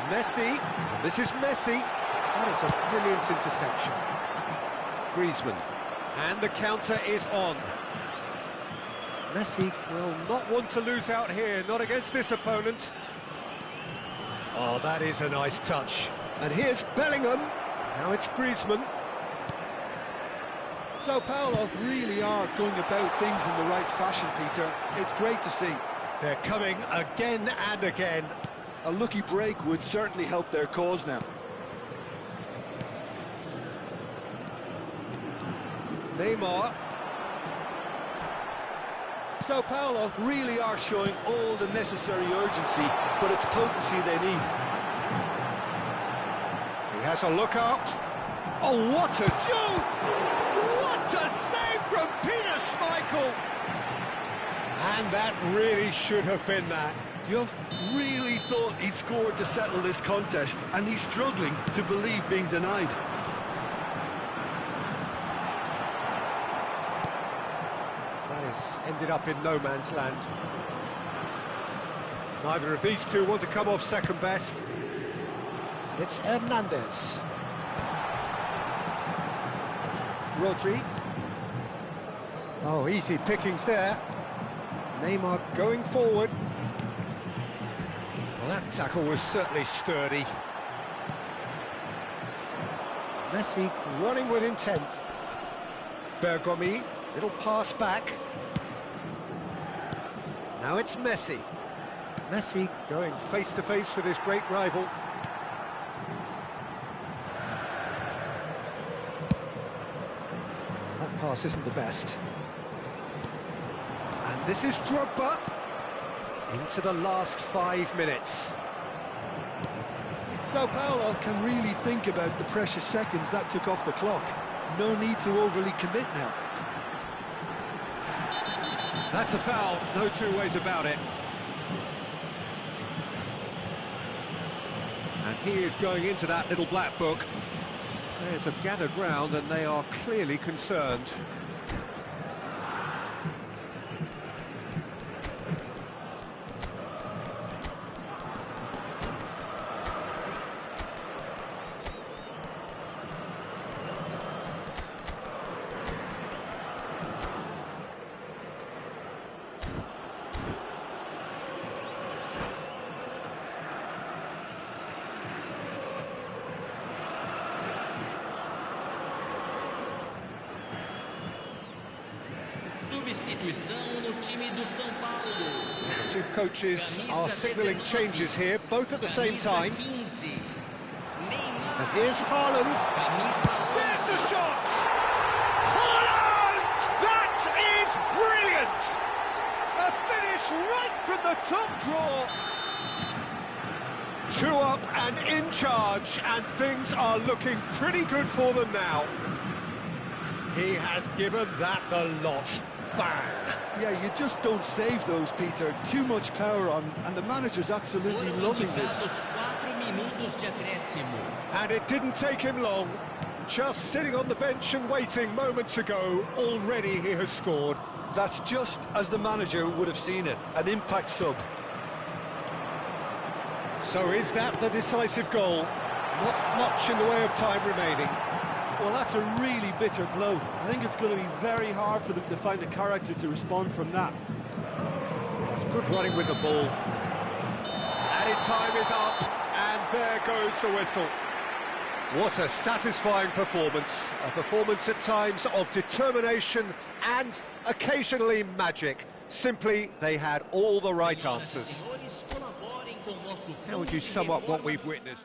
Messi. This is Messi. That is a brilliant interception. Griezmann. And the counter is on. Messi will not want to lose out here, not against this opponent. Oh, that is a nice touch. And here's Bellingham. Now it's Griezmann. Sao Paulo really are going about things in the right fashion, Peter. It's great to see. They're coming again and again. A lucky break would certainly help their cause now. Neymar. Sao Paulo really are showing all the necessary urgency, but it's potency they need. He has a look up. Oh, what a shoot! What a save from Peter Schmeichel! And that really should have been that. Diouf really thought he'd scored to settle this contest, and he's struggling to believe being denied. Ended up in no man's land. Neither of these two want to come off second best. And it's Hernandez. Rodri. Oh, easy pickings there. Neymar going forward. Well, that tackle was certainly sturdy. Messi running with intent. Bergomi, little pass back. Now it's Messi. Messi going face-to-face with his great rival. That pass isn't the best. And this is Drogba. Into the last 5 minutes. Sao Paulo can really think about the precious seconds that took off the clock. No need to overly commit now. That's a foul, no two ways about it. And he is going into that little black book. Players have gathered round and they are clearly concerned. Substituição no time do São Paulo. Two coaches are signalling changes here, both at the same time. And here's Haaland. There's the shot! Haaland! That is brilliant! A finish right from the top draw. 2 up and in charge, and things are looking pretty good for them now. He has given that the lot. Bang! Yeah, you just don't save those, Peter. Too much power on, and the manager's absolutely loving this. And it didn't take him long. Just sitting on the bench and waiting moments ago, already he has scored. That's just as the manager would have seen it, an impact sub. So is that the decisive goal? Not much in the way of time remaining. Well, that's a really bitter blow. I think it's going to be very hard for them to find the character to respond from that. It's good running with the ball. Added time is up, and there goes the whistle. What a satisfying performance. A performance at times of determination and occasionally magic. Simply, they had all the right answers. How would you sum up what we've witnessed?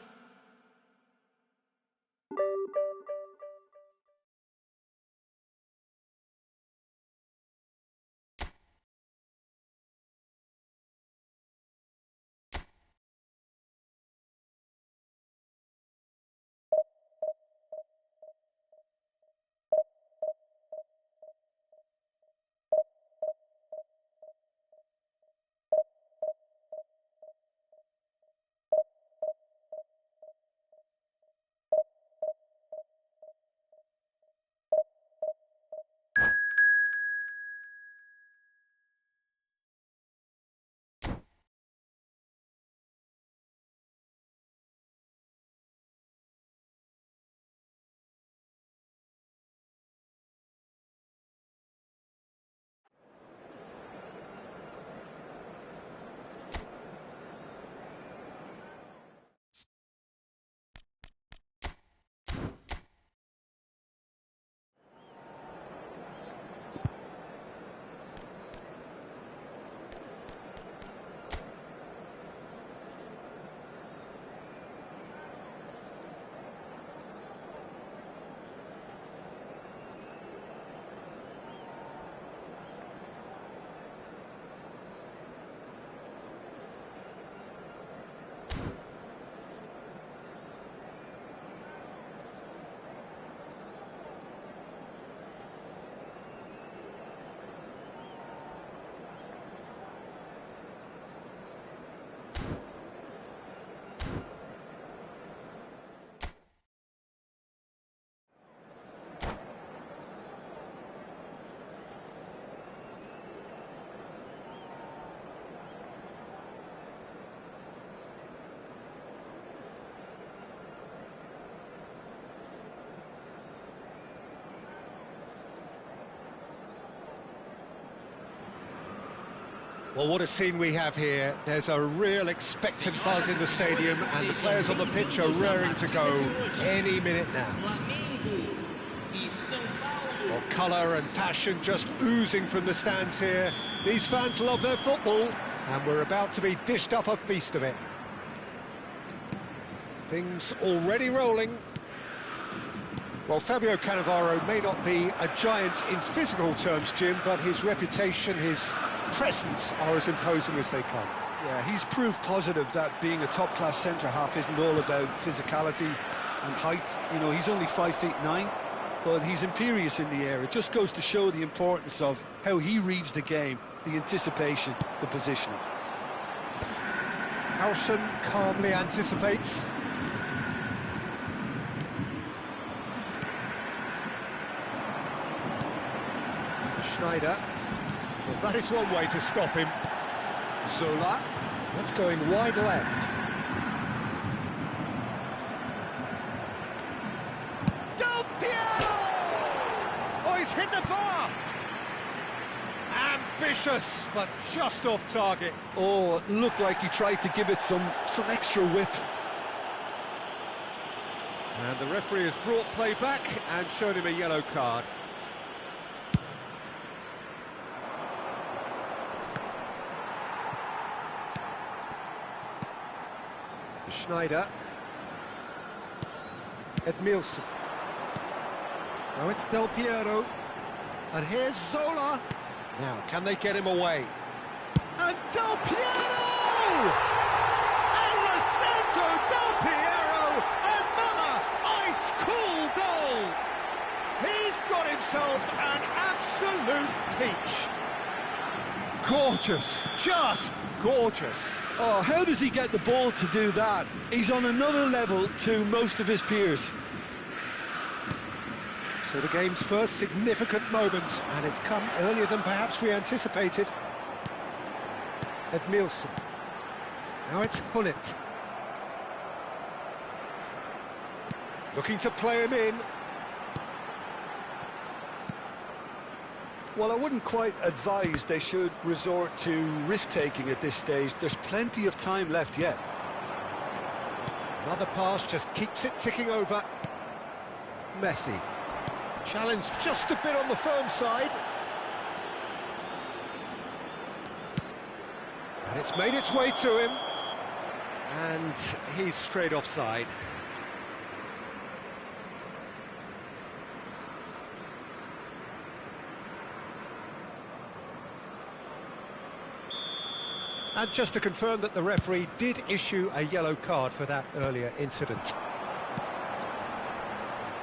Well, what a scene we have here. There's a real expectant buzz in the stadium, and the players on the pitch are raring to go any minute now. Well, colour and passion just oozing from the stands here. These fans love their football, and we're about to be dished up a feast of it. Things already rolling. Well, Fabio Cannavaro may not be a giant in physical terms, Jim, but his reputation, his presence are as imposing as they come. Yeah, he's proof positive that being a top-class centre-half isn't all about physicality and height. You know, he's only 5'9", but he's imperious in the air. It just goes to show the importance of how he reads the game, the anticipation, the positioning. Howson calmly anticipates. Schneider. Well, that is one way to stop him. Zola. That's going wide left. Del Piero! Oh, he's hit the bar! Ambitious, but just off target. Oh, it looked like he tried to give it some extra whip. And the referee has brought play back and shown him a yellow card. Schneider. Edmilson. Now it's Del Piero. And here's Zola. Now, can they get him away? And Del Piero! Alessandro Del Piero! Another ice-cool goal! He's got himself an absolute peach. Gorgeous. Just gorgeous. Oh, how does he get the ball to do that? He's on another level to most of his peers. So the game's first significant moment, and it's come earlier than perhaps we anticipated. Edmilson. Now it's Hullet. Looking to play him in. Well, I wouldn't quite advise they should resort to risk-taking at this stage. There's plenty of time left yet. Another pass just keeps it ticking over. Messi. Challenge just a bit on the firm side. And it's made its way to him. And he's straight offside. And just to confirm that the referee did issue a yellow card for that earlier incident.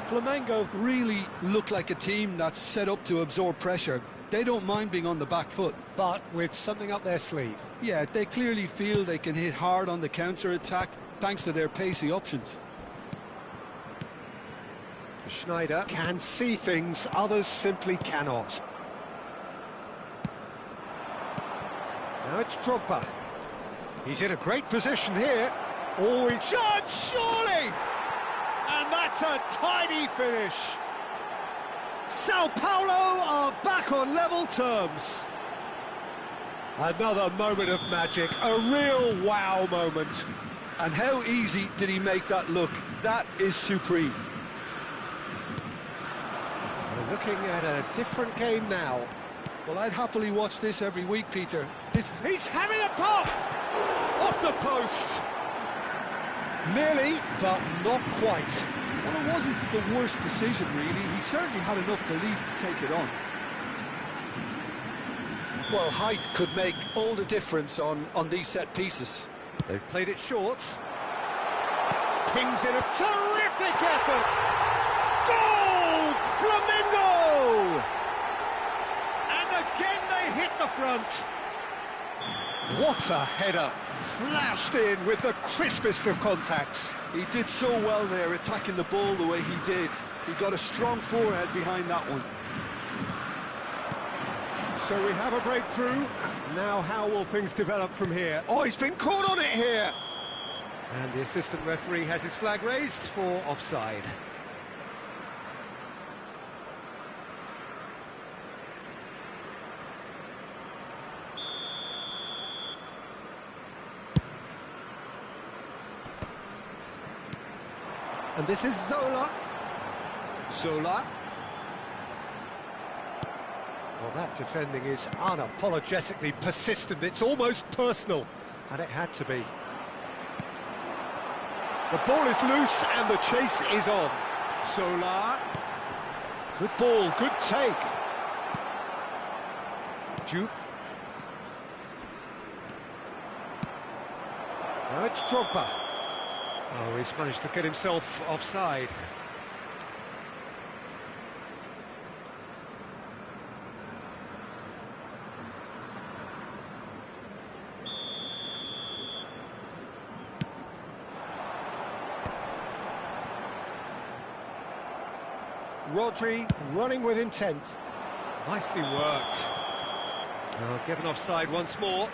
Flamengo really look like a team that's set up to absorb pressure. They don't mind being on the back foot. But with something up their sleeve. Yeah, they clearly feel they can hit hard on the counter-attack thanks to their pacey options. Schneider can see things others simply cannot. Now it's Drogba. He's in a great position here. Oh, he's shot, surely! And that's a tidy finish. Sao Paulo are back on level terms. Another moment of magic, a real wow moment. And how easy did he make that look? That is supreme. We're looking at a different game now. Well, I'd happily watch this every week, Peter. He's having a pop! Off the post! Nearly, but not quite. Well, it wasn't the worst decision, really. He certainly had enough belief to take it on. Well, height could make all the difference on these set pieces. They've played it short. Pings in a terrific effort! Goal! Flamengo! And again they hit the front. What a header! Flashed in with the crispest of contacts. He did so well there, attacking the ball the way he did. He got a strong forehead behind that one. So we have a breakthrough. Now how will things develop from here? Oh, he's been caught on it here! And the assistant referee has his flag raised for offside. And this is Zola. Zola. Well, that defending is unapologetically persistent. It's almost personal. And it had to be. The ball is loose and the chase is on. Zola. Good ball, good take. Juke. Now it's Drogba. Oh, he's managed to get himself offside. Rodri running with intent. Nicely worked. Oh, given offside once more.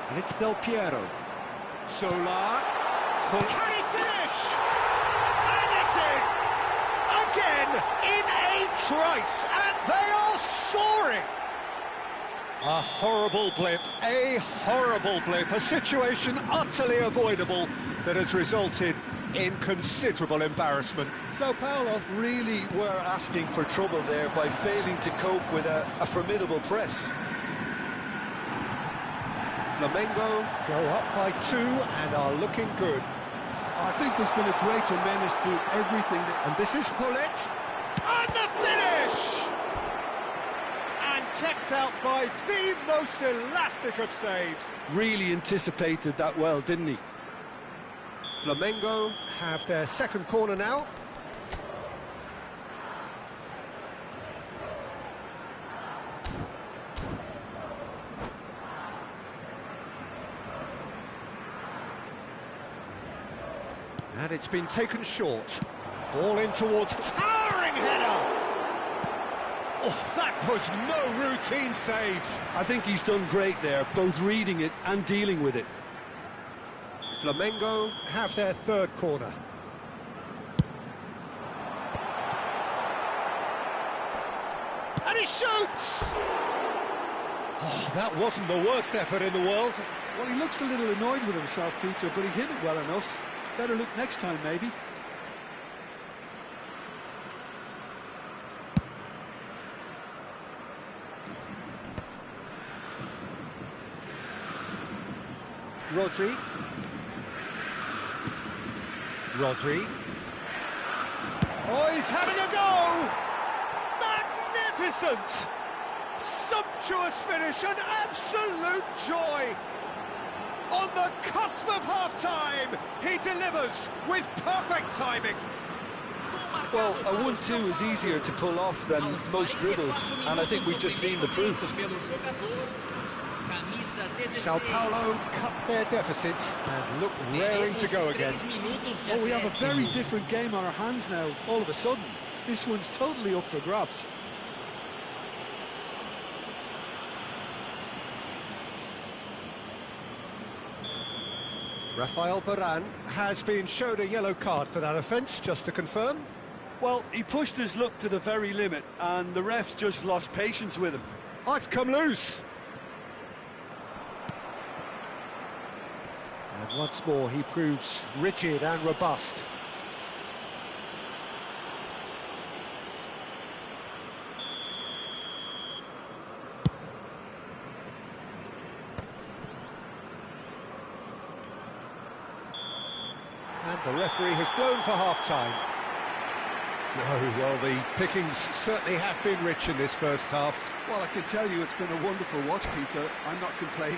And it's Del Piero. Sola. Can he finish? And it's in! Again, in a trice, and they are soaring! A horrible blip, a situation utterly avoidable that has resulted in considerable embarrassment. Sao Paulo really were asking for trouble there by failing to cope with a formidable press. Flamengo go up by 2 and are looking good. I think there's been a greater menace to everything. And this is Hullet. And the finish! And kept out by the most elastic of saves. Really anticipated that well, didn't he? Flamengo have their second corner now. And it's been taken short. Ball in towards towering header. Oh, that was no routine save. I think he's done great there, both reading it and dealing with it. Flamengo have their third corner. And he shoots! Oh, that wasn't the worst effort in the world. Well, he looks a little annoyed with himself, Peter, but he hit it well enough. Better look next time, maybe. Rodri. Oh, he's having a go! Magnificent! Sumptuous finish, an absolute joy! On the cusp of half-time, he delivers with perfect timing. Well, a 1-2 is easier to pull off than most dribbles, and I think we've just seen the proof. Sao Paulo cut their deficits and look raring to go again. Oh, we have a very different game on our hands now, all of a sudden. This one's totally up for grabs. Rafael Varane has been showed a yellow card for that offence, just to confirm. Well, he pushed his luck to the very limit, and the refs just lost patience with him. Oh, it's come loose. And once more, he proves rigid and robust. And the referee has blown for half-time. Oh, well, the pickings certainly have been rich in this first half. Well, I can tell you it's been a wonderful watch, Peter. I'm not complaining.